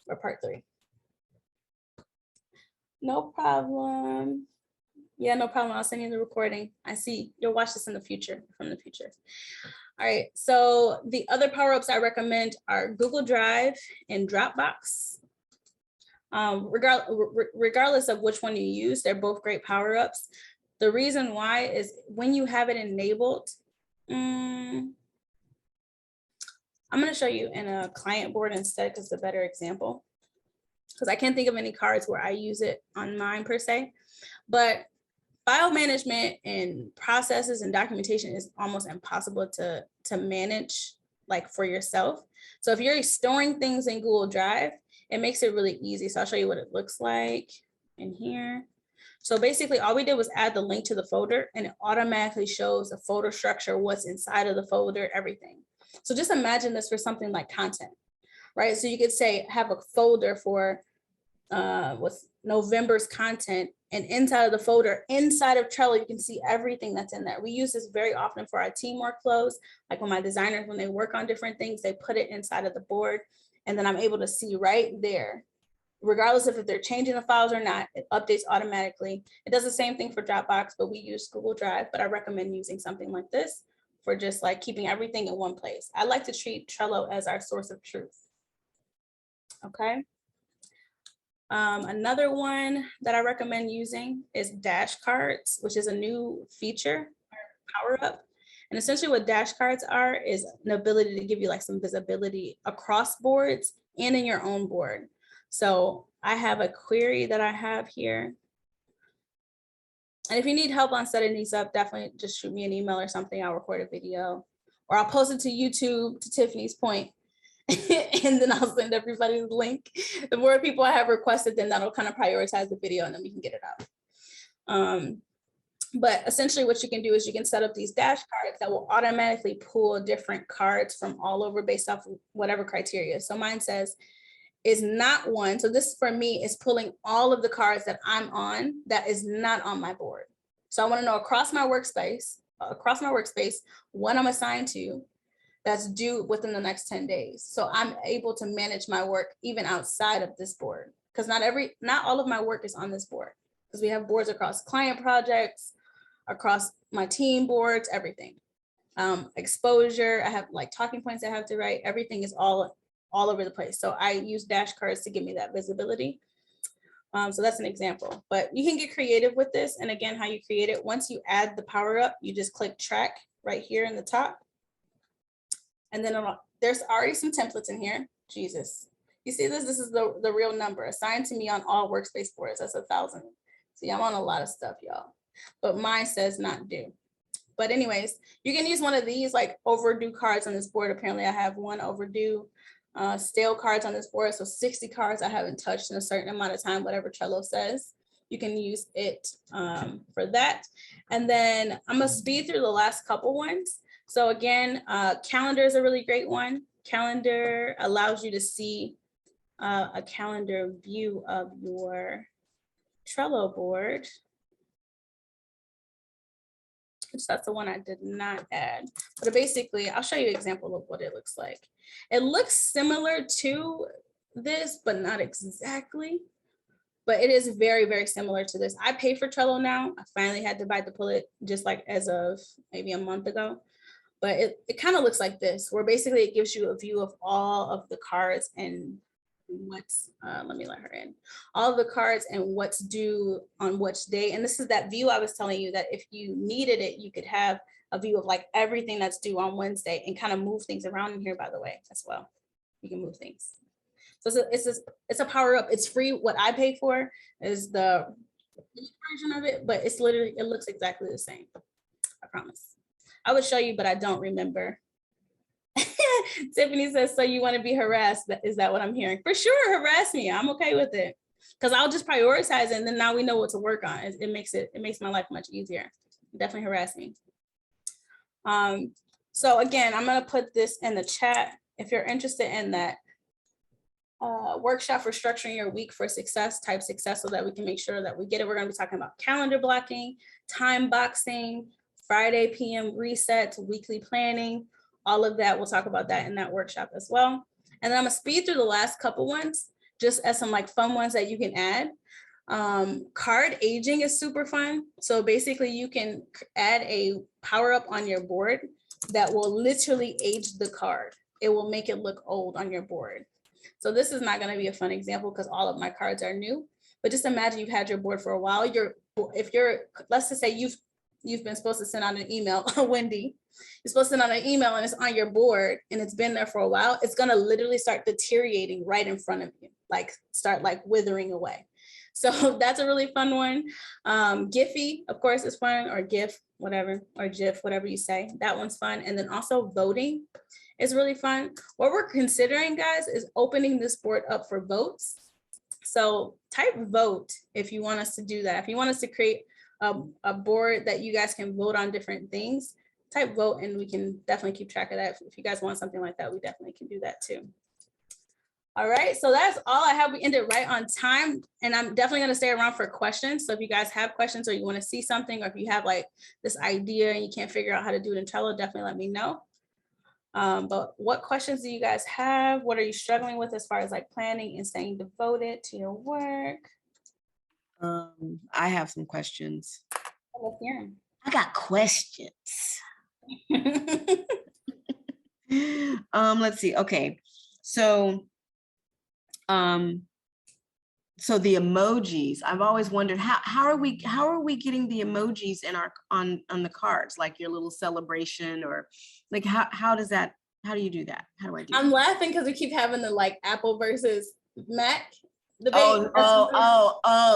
or part 3. No problem. Yeah, no problem. I'll send you the recording. I see you'll watch this in the future, from the future. All right, so the other power-ups I recommend are Google Drive and Dropbox. Regardless of which one you use, they're both great power-ups. The reason why is when you have it enabled, I'm going to show you in a client board instead because it's a better example. Because I can't think of any cards where I use it on mine per se, but file management and processes and documentation is almost impossible to manage like for yourself. So if you're storing things in Google Drive, it makes it really easy. So I'll show you what it looks like in here. So basically all we did was add the link to the folder, and it automatically shows the folder structure, what's inside of the folder, everything. So just imagine this for something like content, right? So you could say, have a folder for what's November's content, and inside of the folder, inside of Trello, you can see everything that's in there. We use this very often for our team workflows. Like when my designers, when they work on different things, they put it inside of the board, and then I'm able to see right there regardless of if they're changing the files or not, it updates automatically. It does the same thing for Dropbox, but we use Google Drive, but I recommend using something like this for just like keeping everything in one place. I like to treat Trello as our source of truth. Okay. Another one that I recommend using is Dash Cards, which is a new feature, power up. And essentially what Dash Cards are is an ability to give you like some visibility across boards and in your own board. So I have a query that I have here. And if you need help on setting these up, definitely just shoot me an email or something. I'll record a video or I'll post it to YouTube, to Tiffany's point. And then I'll send everybody the link. The more people I have requested, then that'll kind of prioritize the video and then we can get it out. But essentially what you can do is you can set up these dash cards that will automatically pull different cards from all over based off of whatever criteria. So mine says is not one. So this for me is pulling all of the cards that I'm on that is not on my board. So I want to know across my workspace, what I'm assigned to that's due within the next 10 days. So I'm able to manage my work even outside of this board, because not all of my work is on this board, because we have boards across client projects, across my team boards, everything. Exposure, I have like talking points I have to write. Everything is all over the place. So I use dash cards to give me that visibility. So that's an example, but you can get creative with this. And again, how you create it, once you add the power up, you just click track right here in the top. And then there's already some templates in here. Jesus, you see this? This is the real number assigned to me on all workspace boards. That's 1,000. See, I'm on a lot of stuff, y'all, but mine says not due. But anyways, you can use one of these like overdue cards on this board. Apparently I have one overdue, stale cards on this board. So 60 cards I haven't touched in a certain amount of time, whatever Trello says. You can use it for that. And then I'm gonna speed through the last couple ones. So again, calendar is a really great one. Calendar allows you to see a calendar view of your Trello board. That's the one I did not add. But basically, I'll show you an example of what it looks like. It looks similar to this, but not exactly. But it is very, very similar to this. I pay for Trello now. I finally had to bite the bullet just like as of maybe a month ago. But it kind of looks like this, where basically it gives you a view of all of the cards and what's, let me let her in, all of the cards and what's due on which day. And this is that view I was telling you that if you needed it, you could have a view of like everything that's due on Wednesday and kind of move things around in here, by the way, as well. You can move things. So it's a power up. It's free. What I pay for is the version of it, but it's literally, it looks exactly the same. I promise. I would show you, but I don't remember. Tiffany says, so you want to be harassed? Is that what I'm hearing? For sure, harass me. I'm okay with it. Because I'll just prioritize it, and then now we know what to work on. It makes my life much easier. Definitely harass me. So again, I'm going to put this in the chat. If you're interested in that workshop for structuring your week for success, type success so that we can make sure that we get it. We're going to be talking about calendar blocking, time boxing, Friday PM resets, weekly planning, all of that. We'll talk about that in that workshop as well. And then I'm gonna speed through the last couple ones, just as some like fun ones that you can add. Card aging is super fun. So basically you can add a power up on your board that will literally age the card. It will make it look old on your board. So this is not gonna be a fun example because all of my cards are new, but just imagine you've had your board for a while. Let's just say you've been supposed to send out an email, Wendy, you're supposed to send out an email and it's on your board and it's been there for a while, it's gonna literally start deteriorating right in front of you, like start like withering away. So that's a really fun one. Giphy, of course, is fun, or GIF, whatever, or GIF, whatever you say. That one's fun. And then also voting is really fun. What we're considering, guys, is opening this board up for votes. So type vote if you want us to do that. If you want us to create a board that you guys can vote on different things, type vote and we can definitely keep track of that. If you guys want something like that, we definitely can do that too. All right, so that's all I have. We ended right on time, and I'm definitely gonna stay around for questions. So if you guys have questions or you wanna see something, or if you have like this idea and you can't figure out how to do it in Trello, definitely let me know. But what questions do you guys have? What are you struggling with as far as like planning and staying devoted to your work? I have some questions. Let's hear 'em. I got questions. Let's see. Okay. So the emojis, I've always wondered how are we getting the emojis in our on the cards, like your little celebration, or like how do you do that? How do I do I'm that? laughing because we keep having the like Apple versus Mac debate. So I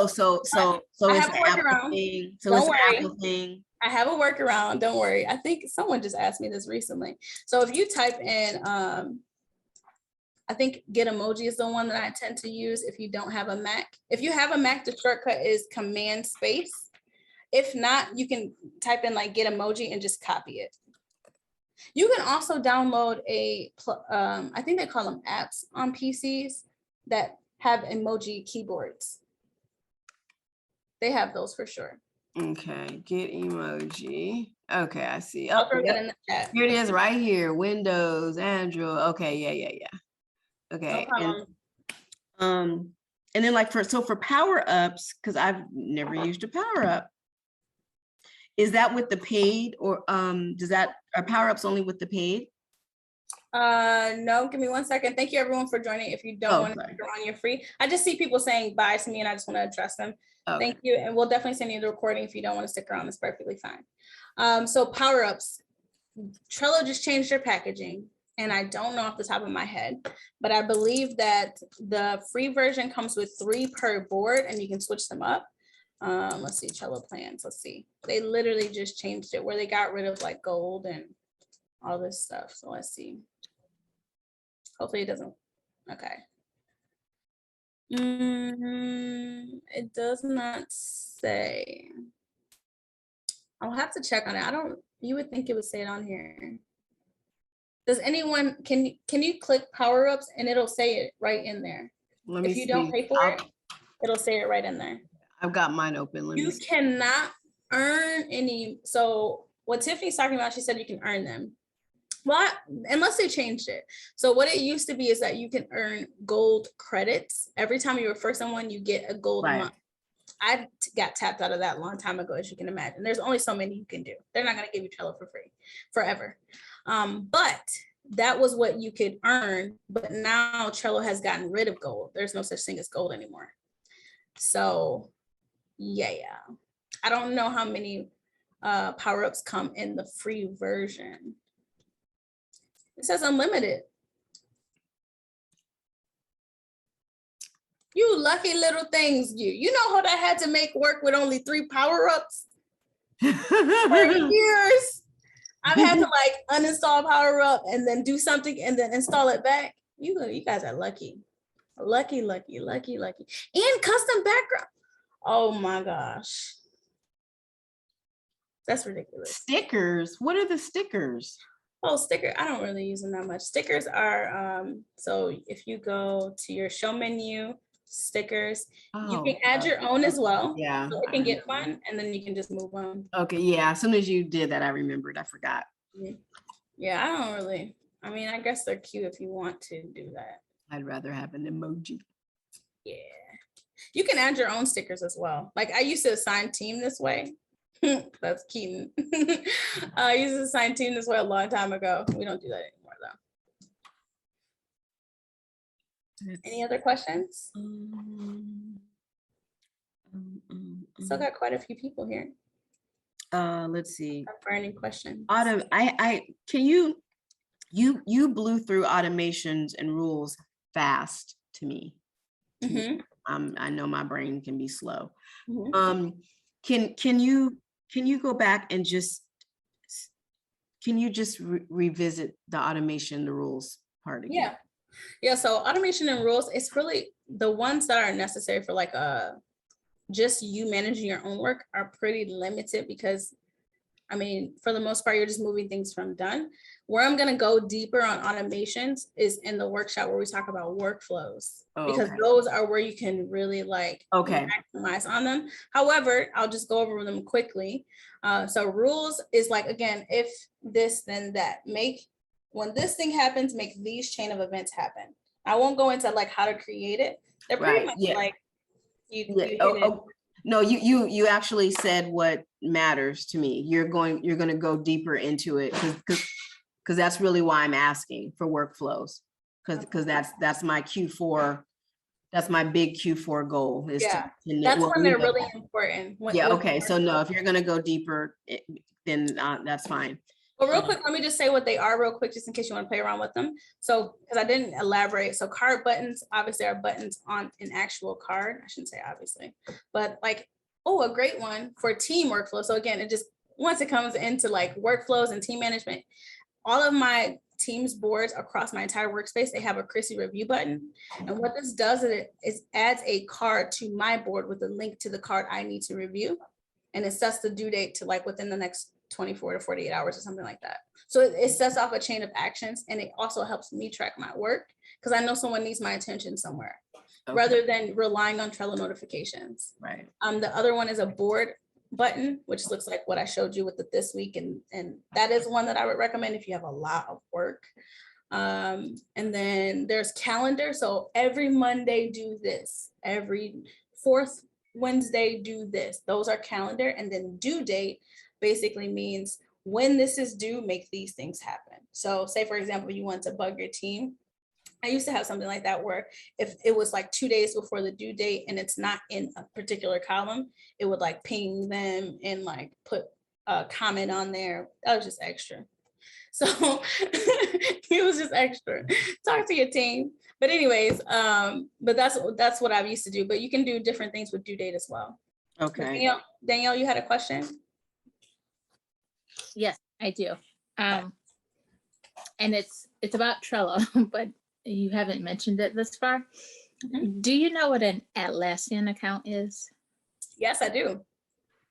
it's have an a Apple workaround. thing. So Don't it's an worry. Apple thing. I have a workaround. Don't worry. I think someone just asked me this recently. So if you type in, I think Get Emoji is the one that I tend to use if you don't have a Mac. If you have a Mac, the shortcut is Command Space. If not, you can type in like Get Emoji and just copy it. You can also download I think they call them apps on PCs that have emoji keyboards. They have those for sure. Okay, Get Emoji. Okay, I see. I'll Oh, throw that yep. in the chat. Here it is right here. Windows, Android. Okay, yeah. Okay. No problem. And then like for power-ups, because I've never used a power-up. Is that with the paid, or are power-ups only with the paid? No, give me 1 second. Thank you everyone for joining. If you don't want to Sorry. go on, you're free. I just see people saying bye to me and I just want to address them. Okay. Thank you. And we'll definitely send you the recording. If you don't want to stick around, it's perfectly fine. So power-ups, Trello just changed their packaging. And I don't know off the top of my head, but I believe that the free version comes with 3 per board and you can switch them up. Let's see, Trello plans. Let's see. They literally just changed it where they got rid of like gold and all this stuff. So let's see. Hopefully it doesn't. Okay. It does not say. I'll have to check on it. You would think it would say it on here. Does anyone, can you click power ups and it'll say it right in there? If you don't pay for it, it'll say it right in there. I've got mine open. You cannot earn any. So what Tiffany's talking about, she said you can earn them. Well, unless they changed it. So what it used to be is that you can earn gold credits. Every time you refer someone, you get a gold month. I got tapped out of that a long time ago, as you can imagine. There's only so many you can do. They're not going to give you Trello for free forever. But that was what you could earn. But now Trello has gotten rid of gold. There's no such thing as gold anymore. So yeah. I don't know how many power-ups come in the free version. It says unlimited. You lucky little things, you know how that had to make work with only 3 power-ups for years. I've had to like uninstall power-up and then do something and then install it back. You guys are lucky. Lucky. And custom background. Oh my gosh. That's ridiculous. Stickers. What are the stickers? Oh, sticker. I don't really use them that much. Stickers are, so if you go to your show menu, stickers, you can add your own as well. Yeah. So it can get fun and then you can just move on. Okay. Yeah. As soon as you did that, I remembered. I forgot. Yeah, I don't really. I mean, I guess they're cute if you want to do that. I'd rather have an emoji. Yeah. You can add your own stickers as well. Like I used to assign team this way. That's Keaton. I used to assign team this way a long time ago. We don't do that anymore though. Any other questions? Still got quite a few people here. Let's see. For any questions? Can you blew through automations and rules fast to me. I know my brain can be slow. Can you go back and just revisit the automation, the rules part again? Yeah. So automation and rules, it's really the ones that are necessary for like just you managing your own work are pretty limited because I mean, for the most part, you're just moving things from done. Where I'm going to go deeper on automations is in the workshop where we talk about workflows, because those are where you can really like maximize on them. However, I'll just go over them quickly. So rules is like, again, if this, then that. Make when this thing happens, make these chain of events happen. I won't go into like how to create it. They're pretty Right, much yeah. like you Yeah. hit Oh, it. oh, no, you actually said what matters to me. You're going to go deeper into it because that's really why I'm asking for workflows. Because that's my Q4. That's my big Q4 goal is Yeah, to that's well, when they're really important. yeah. Okay. So no, if you're going to go deeper, then that's fine. But real quick, let me just say what they are real quick, just in case you want to play around with them. So, because I didn't elaborate. So card buttons, obviously are buttons on an actual card. I shouldn't say obviously, but like, oh, a great one for team workflow. So again, it just, once it comes into like workflows and team management, all of my Teams boards across my entire workspace, they have a Chrissy review button. And what this does is it adds a card to my board with a link to the card I need to review. And it sets the due date to like within the next 24 to 48 hours or something like that. So it sets off a chain of actions, and it also helps me track my work because I know someone needs my attention somewhere rather than relying on Trello notifications. Right. The other one is a board button, which looks like what I showed you with the this week. And that is one that I would recommend if you have a lot of work. And then there's calendar. So every Monday do this, every fourth Wednesday do this. Those are calendar. And then due date basically means when this is due, make these things happen. So say, for example, you want to bug your team. I used to have something like that where if it was like 2 days before the due date and it's not in a particular column, it would like ping them and like put a comment on there. That was just extra. So it was just extra. Talk to your team. But anyways, but that's what I used to do. But you can do different things with due date as well. Okay. Danielle, you had a question? Yes, I do. And it's about Trello, but you haven't mentioned it this far. Mhm. Do you know what an Atlassian account is? Yes, I do.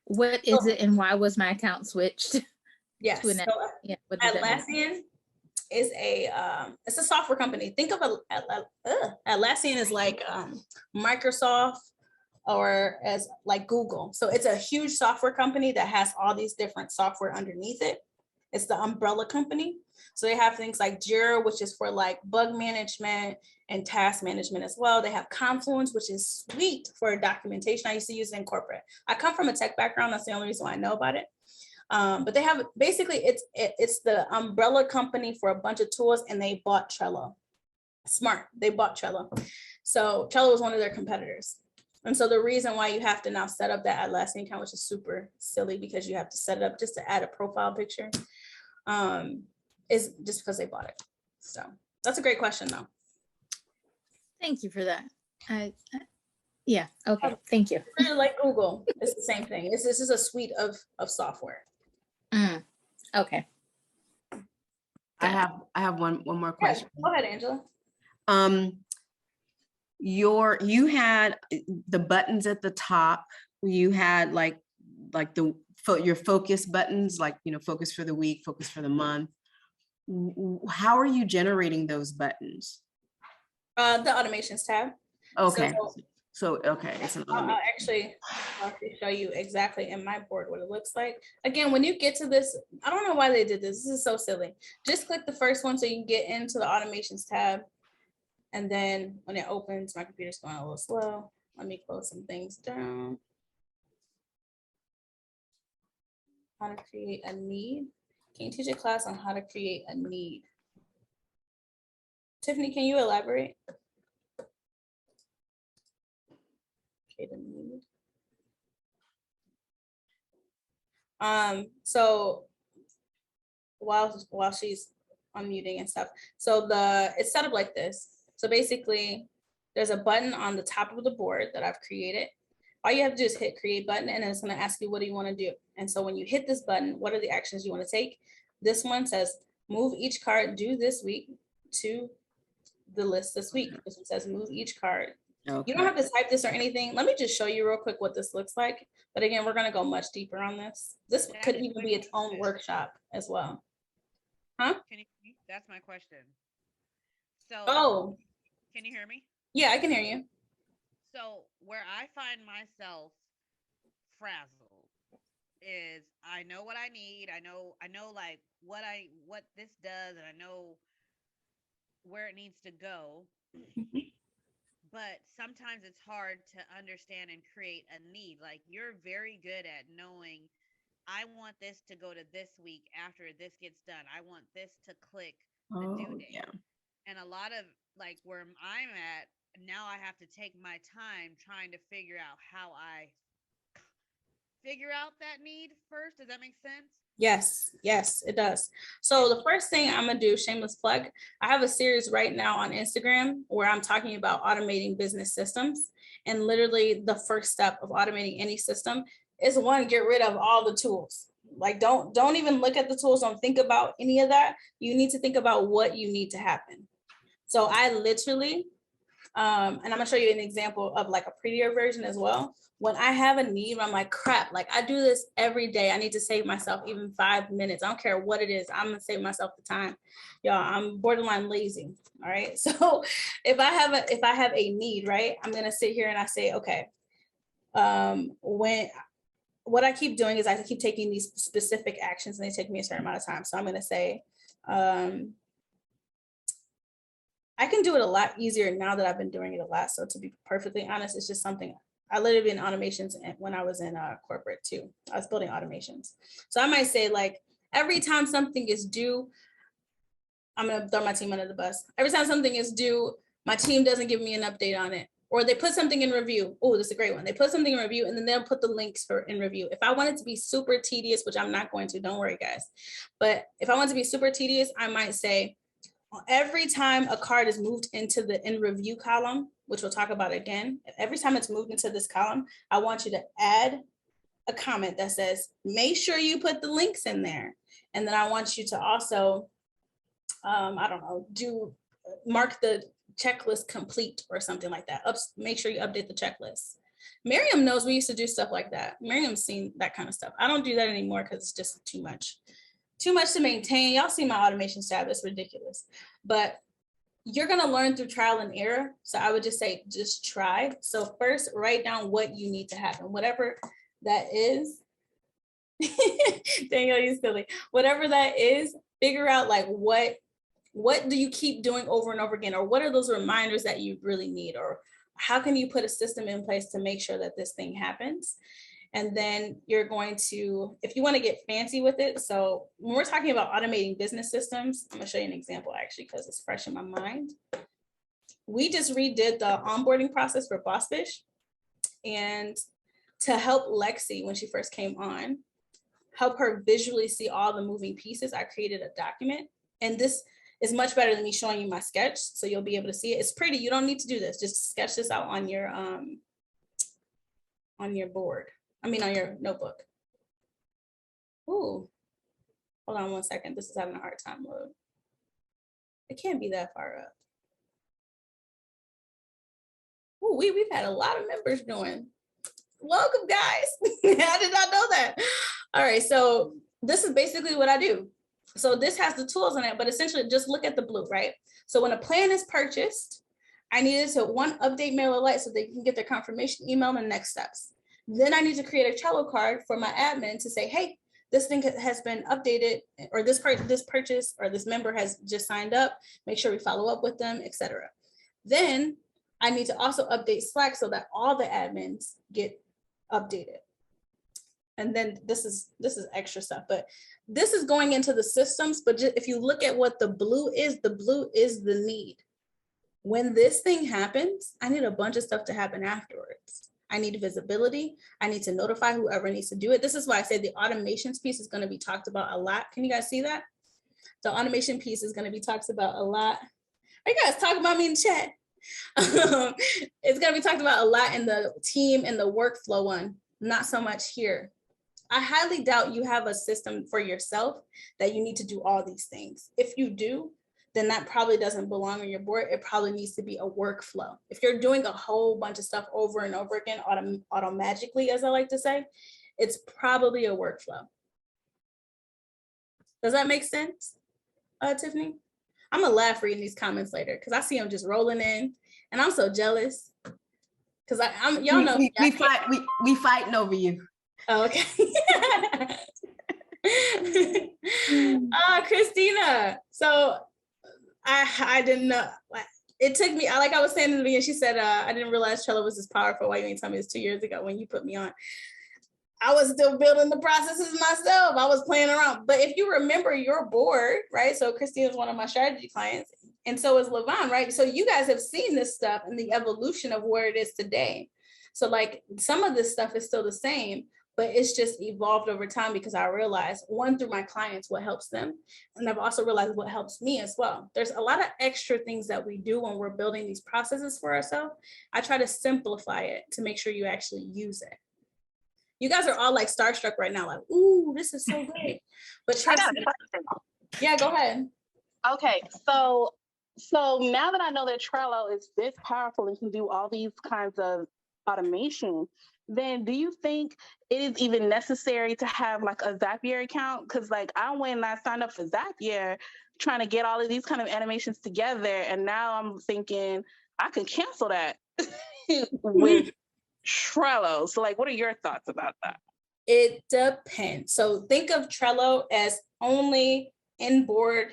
What is it, and why was my account switched? Yes. To an, So yeah, what does that mean? Atlassian is it's a software company. Think of Atlassian is like Microsoft or as like Google. So it's a huge software company that has all these different software underneath it. It's the umbrella company. So they have things like Jira, which is for like bug management and task management as well. They have Confluence, which is sweet for documentation. I used to use it in corporate. I come from a tech background. That's the only reason why I know about it. But they have basically it's the umbrella company for a bunch of tools, and they bought Trello. Smart, they bought Trello. So Trello was one of their competitors. And so the reason why you have to now set up that Atlassian account, which is super silly because you have to set it up just to add a profile picture, is just because they bought it. So that's a great question though. Thank you for that. Yeah, okay, thank you. It's really like Google, it's the same thing. This is a suite of software. Okay. I have one more question. Go ahead, Angela. You had the buttons at the top. You had like your focus buttons, like, focus for the week, focus for the month. How are you generating those buttons? The automations tab. Okay. So okay, it's an I'll automation. actually show you exactly in my board what it looks like. Again, when you get to this, I don't know why they did this. This is so silly. Just click the first one so you can get into the automations tab. And then when it opens, my computer's going a little slow. Let me close some things down. How to create a need. Can you teach a class on how to create a need? Tiffany, can you elaborate? Create a need. So while she's unmuting and stuff, so it's set up like this. So basically, there's a button on the top of the board that I've created. All you have to do is hit create button, and then it's going to ask you what do you want to do. And so when you hit this button, what are the actions you want to take? This one says move each card due this week to the list this week. This one says move each card. Okay. You don't have to type this or anything. Let me just show you real quick what this looks like. But again, we're going to go much deeper on this. This could even be its own workshop as well. Huh? That's my question. So, can you hear me? Yeah, I can hear you. So where I find myself frazzled is I know what I need. I know like what this does, and I know where it needs to go. But sometimes it's hard to understand and create a need. Like you're very good at knowing I want this to go to this week after this gets done. I want this to click the due Oh, date. yeah. And a lot of like where I'm at now, I have to take my time trying to figure out how I figure out that need first. Does that make sense? Yes, yes, it does. So the first thing I'm gonna do, shameless plug, I have a series right now on Instagram where I'm talking about automating business systems. And literally the first step of automating any system is one, get rid of all the tools. Like don't even look at the tools, don't think about any of that. You need to think about what you need to happen. So I literally and I'm gonna show you an example of like a prettier version as well. When I have a need, I'm like, crap, like I do this every day. I need to save myself even 5 minutes. I don't care what it is. I'm gonna save myself the time. Y'all, I'm borderline lazy. All right. So if I have a need, right, I'm gonna sit here and I say, okay, when what I keep doing is I keep taking these specific actions and they take me a certain amount of time. So I'm gonna say, I can do it a lot easier now that I've been doing it a lot. So to be perfectly honest, it's just something I literally been in automations when I was in corporate too. I was building automations. So I might say like every time something is due, I'm gonna throw my team under the bus. Every time something is due, my team doesn't give me an update on it. Or they put something in review. Oh, this is a great one. They put something in review and then they'll put the links for in review. If I want it to be super tedious, which I'm not going to, don't worry guys. But if I want it to be super tedious, I might say, every time a card is moved into the in review column, which we'll talk about again, every time it's moved into this column, I want you to add a comment that says, make sure you put the links in there. And then I want you to also, I don't know, mark the checklist complete or something like that. Make sure you update the checklist. Miriam knows we used to do stuff like that. Miriam's seen that kind of stuff. I don't do that anymore because it's just too much to maintain. Y'all see my automation tab, it's ridiculous. But you're gonna learn through trial and error. So I would just say, just try. So first, write down what you need to happen, whatever that is. Daniel, you silly. Whatever that is, figure out like what do you keep doing over and over again, or what are those reminders that you really need, or how can you put a system in place to make sure that this thing happens? And then you're going to, if you want to get fancy with it. So when we're talking about automating business systems, I'm gonna show you an example actually, because it's fresh in my mind. We just redid the onboarding process for BossFish. And to help Lexi, when she first came on, help her visually see all the moving pieces, I created a document. And this is much better than me showing you my sketch. So you'll be able to see it. It's pretty, you don't need to do this. Just sketch this out on your board. On your notebook. Ooh, hold on one second. This is having a hard time load. It can't be that far up. Ooh, we've had a lot of members join. Welcome, guys. I did not know that. All right, so this is basically what I do. So this has the tools in it, but essentially just look at the blue, right? So when a plan is purchased, I needed to update mail alert so they can get their confirmation email and next steps. Then I need to create a Trello card for my admin to say, hey, this thing has been updated, or this purchase or this member has just signed up. Make sure we follow up with them, etc. Then I need to also update Slack so that all the admins get updated. And then this is extra stuff, but this is going into the systems. But if you look at what the blue is the need. When this thing happens, I need a bunch of stuff to happen afterwards. I need visibility. I need to notify whoever needs to do it. This is why I say the automations piece is going to be talked about a lot. Can you guys see that? The automation piece is going to be talked about a lot. Are you guys talking about me in the chat? It's going to be talked about a lot in the team and the workflow one, not so much here. I highly doubt you have a system for yourself that you need to do all these things. If you do, then that probably doesn't belong on your board. It probably needs to be a workflow. If you're doing a whole bunch of stuff over and over again, automagically, as I like to say, it's probably a workflow. Does that make sense, Tiffany? I'm gonna laugh reading these comments later because I see them just rolling in, and I'm so jealous because y'all know we fighting over you. Oh, okay. Christina. So I didn't know. It took me, like I was saying in the beginning, she said, I didn't realize Trello was this powerful. Why you ain't tell me this 2 years ago when you put me on? I was still building the processes myself. I was playing around. But if you remember your board, right? So Christina is one of my strategy clients, and so is Levon, right? So you guys have seen this stuff and the evolution of where it is today. So like some of this stuff is still the same, but it's just evolved over time because I realized, one, through my clients, what helps them. And I've also realized what helps me as well. There's a lot of extra things that we do when we're building these processes for ourselves. I try to simplify it to make sure you actually use it. You guys are all like starstruck right now, like, ooh, this is so great. But trust me. Yeah, go ahead. Okay, so now that I know that Trello is this powerful and can do all these kinds of automation, then do you think it is even necessary to have like a Zapier account? Because like I went and I signed up for Zapier trying to get all of these kind of animations together, and now I'm thinking I can cancel that with Trello. So like, what are your thoughts about that? It depends. So think of Trello as only in board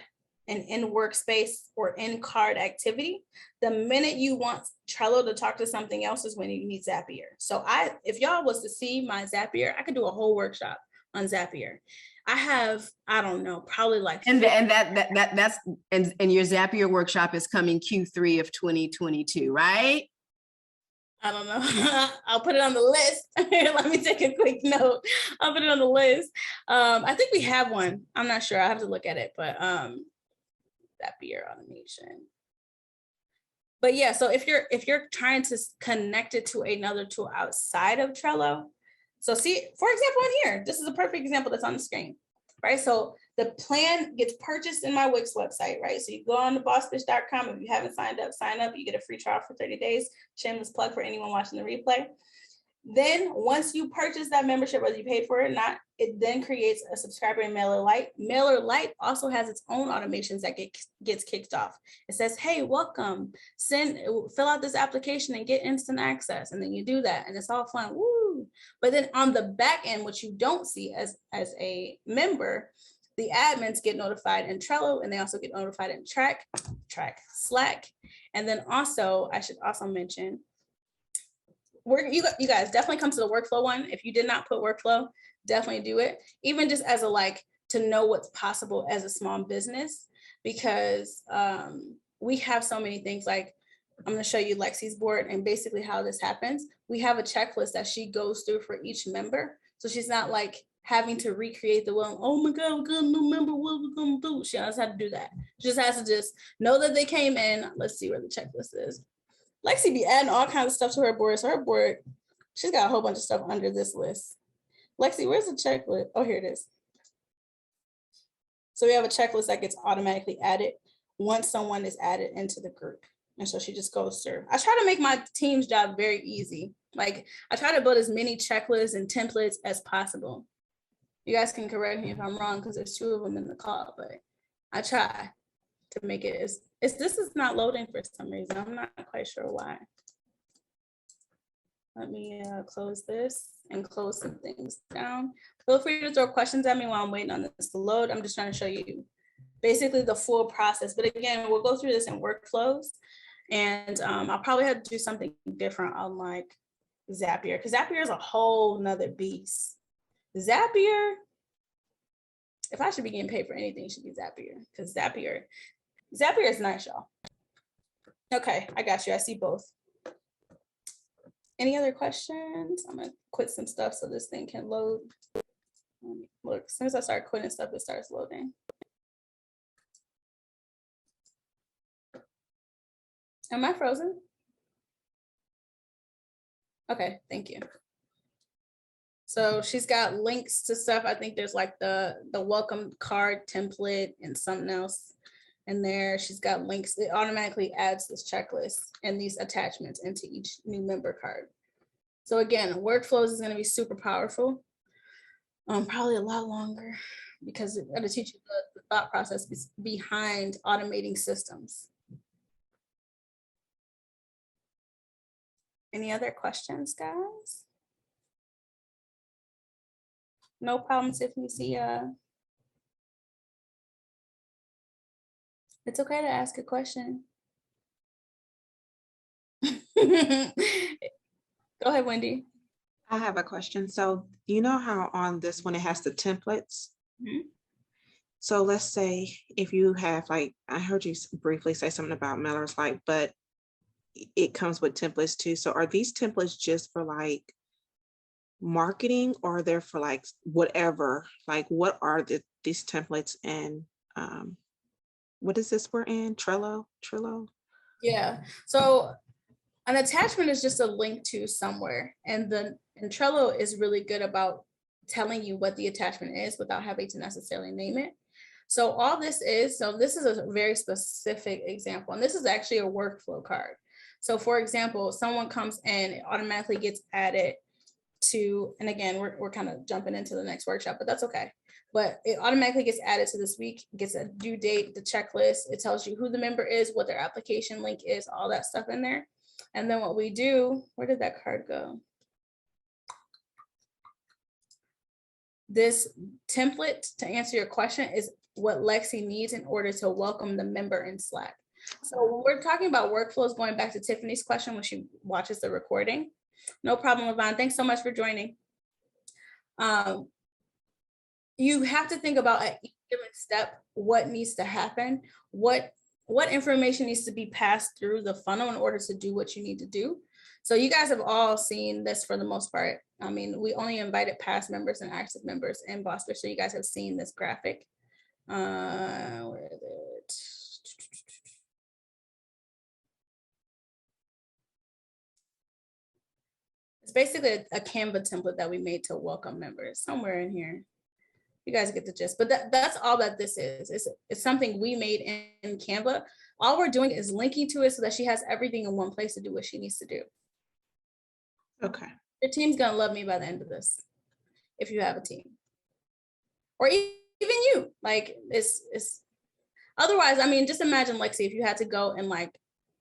and in workspace or in card activity. The minute you want Trello to talk to something else is when you need Zapier. So if y'all was to see my Zapier, I could do a whole workshop on Zapier. I have, I don't know, probably like, And that's your Zapier workshop is coming Q3 of 2022, right? I don't know. I'll put it on the list. Let me take a quick note. I'll put it on the list. I think we have one. I'm not sure. I have to look at it, but Zapier automation. But yeah, so if you're trying to connect it to another tool outside of Trello, so see, for example, in here, this is a perfect example that's on the screen, right? So the plan gets purchased in my Wix website, right? So you go on to bossbitch.com. If you haven't signed up, sign up. You get a free trial for 30 days. Shameless plug for anyone watching the replay. Then once you purchase that membership, whether you paid for it or not, it then creates a subscriber and MailerLite. MailerLite also has its own automations that gets kicked off. It says, hey, welcome, fill out this application and get instant access. And then you do that and it's all fun, woo. But then on the back end, what you don't see as a member, the admins get notified in Trello and they also get notified in Slack. And then also, I should also mention, you guys definitely come to the workflow one. If you did not put workflow, definitely do it. Even just as a to know what's possible as a small business, because we have so many things. Like I'm going to show you Lexi's board and basically how this happens. We have a checklist that she goes through for each member. So she's not like having to recreate the wheel. Oh my God, we got a new member. What are we going to do? She doesn't have to do that. She just has to just know that they came in. Let's see where the checklist is. Lexi be adding all kinds of stuff to her board. So her board, she's got a whole bunch of stuff under this list. Lexi, where's the checklist? Oh, here it is. So we have a checklist that gets automatically added once someone is added into the group. And so she just goes through. I try to make my team's job very easy. Like I try to build as many checklists and templates as possible. You guys can correct me if I'm wrong because there's 2 of them in the call, but I try to make it this is not loading for some reason. I'm not quite sure why. Let me close this and close some things down. Feel free to throw questions at me while I'm waiting on this to load. I'm just trying to show you basically the full process. But again, we'll go through this in workflows, and I'll probably have to do something different on like Zapier, because Zapier is a whole nother beast. Zapier, if I should be getting paid for anything, it should be Zapier, because Zapier is nice, y'all. Okay, I got you. I see both. Any other questions? I'm gonna quit some stuff so this thing can load. Look, as soon as I start quitting stuff, it starts loading. Am I frozen? Okay, thank you. So she's got links to stuff. I think there's like the welcome card template and something else in there. She's got links. It automatically adds this checklist and these attachments into each new member card. So again, workflows is going to be super powerful. Probably a lot longer because it's going to teach you the thought process behind automating systems. Any other questions, guys? No problem, Tiffany. See ya. It's okay to ask a question. Go ahead, Wendy. I have a question. So you know how on this one it has the templates? Mhm. So let's say if you have, like, I heard you briefly say something about Miller's Light, but it comes with templates too. So are these templates just for like marketing, or they're for like whatever? Like, what are these templates, and what is this we're in? Trello? Yeah. So an attachment is just a link to somewhere, and Trello is really good about telling you what the attachment is without having to necessarily name it. So this is a very specific example, and this is actually a workflow card. So for example, someone comes in, it automatically gets added to, and again, we're kind of jumping into the next workshop, but that's okay. But it automatically gets added to this week, gets a due date, the checklist. It tells you who the member is, what their application link is, all that stuff in there. And then what we do, where did that card go? This template, to answer your question, is what Lexi needs in order to welcome the member in Slack. So when we're talking about workflows, going back to Tiffany's question when she watches the recording, no problem, Yvonne. Thanks so much for joining. You have to think about at each given step what needs to happen, what information needs to be passed through the funnel in order to do what you need to do. So you guys have all seen this for the most part. I mean, we only invited past members and active members in Boston, so you guys have seen this graphic. Where is it? It's basically a Canva template that we made to welcome members, somewhere in here. You guys get the gist, but that's all that this is. It's something we made in Canva. All we're doing is linking to it so that she has everything in one place to do what she needs to do. Okay. Your team's gonna love me by the end of this, if you have a team, or even you. Like it's otherwise. I mean, just imagine Lexi if you had to go and like.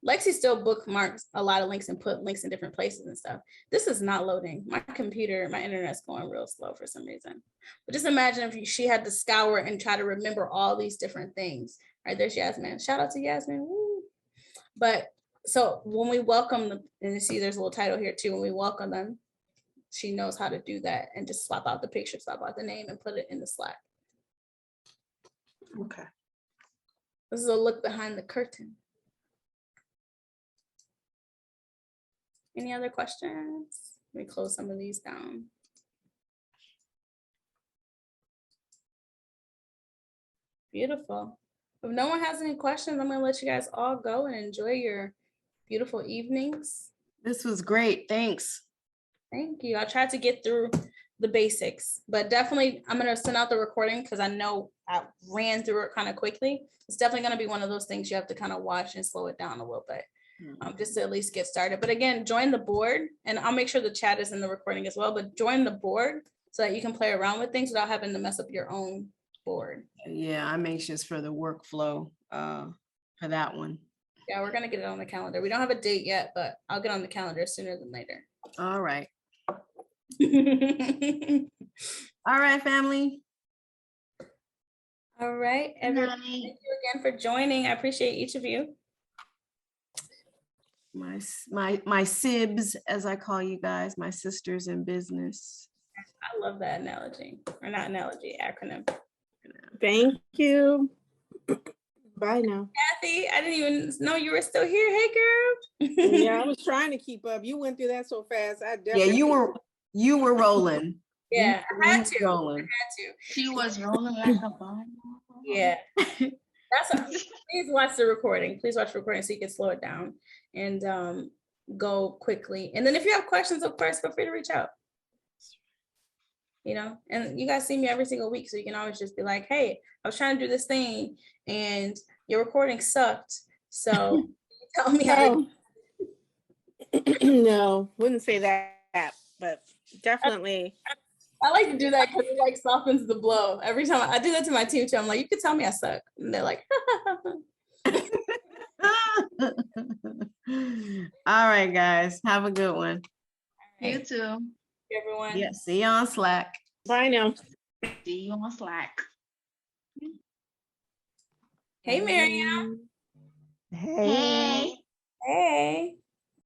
Lexi still bookmarks a lot of links and put links in different places and stuff. This is not loading. My computer, my internet's going real slow for some reason. But just imagine if she had to scour and try to remember all these different things. All right, there's Yasmin. Shout out to Yasmin. Woo. But so when we welcome them, and you see there's a little title here too, when we welcome them, she knows how to do that and just swap out the picture, swap out the name, and put it in the Slack. Okay. This is a look behind the curtain. Any other questions? Let me close some of these down. Beautiful. If no one has any questions, I'm gonna let you guys all go and enjoy your beautiful evenings. This was great. Thanks. Thank you. I tried to get through the basics, but definitely I'm gonna send out the recording because I know I ran through it kind of quickly. It's definitely gonna be one of those things you have to kind of watch and slow it down a little bit. Just to at least get started. But again, join the board, and I'll make sure the chat is in the recording as well, but join the board so that you can play around with things without having to mess up your own board. Yeah, I'm anxious for the workflow for that one. Yeah, we're gonna get it on the calendar. We don't have a date yet, but I'll get on the calendar sooner than later. All right. All right, family. All right, everyone. Thank you again for joining. I appreciate each of you. My sibs, as I call you guys, my sisters in business. I love that analogy, or not analogy, acronym. Thank you. Bye now. Kathy, I didn't even know you were still here. Hey, girl. Yeah, I was trying to keep up. You went through that so fast. I Yeah, definitely. you were rolling. Yeah, I had to. Rolling. She was rolling like a ball. Yeah. Please watch the recording. Please watch the recording so you can slow it down and go quickly. And then if you have questions, of course, feel free to reach out. You know, and you guys see me every single week, so you can always just be like, hey, I was trying to do this thing and your recording sucked. So tell me how to No, wouldn't say that, but definitely. I like to do that because it like softens the blow. Every time I do that to my team too, I'm like, you can tell me I suck. And they're like, all right, guys. Have a good one. You too. everyone. Yeah, see you on Slack. Bye now. See you on Slack. Hey, Miriam. Hey. Hey.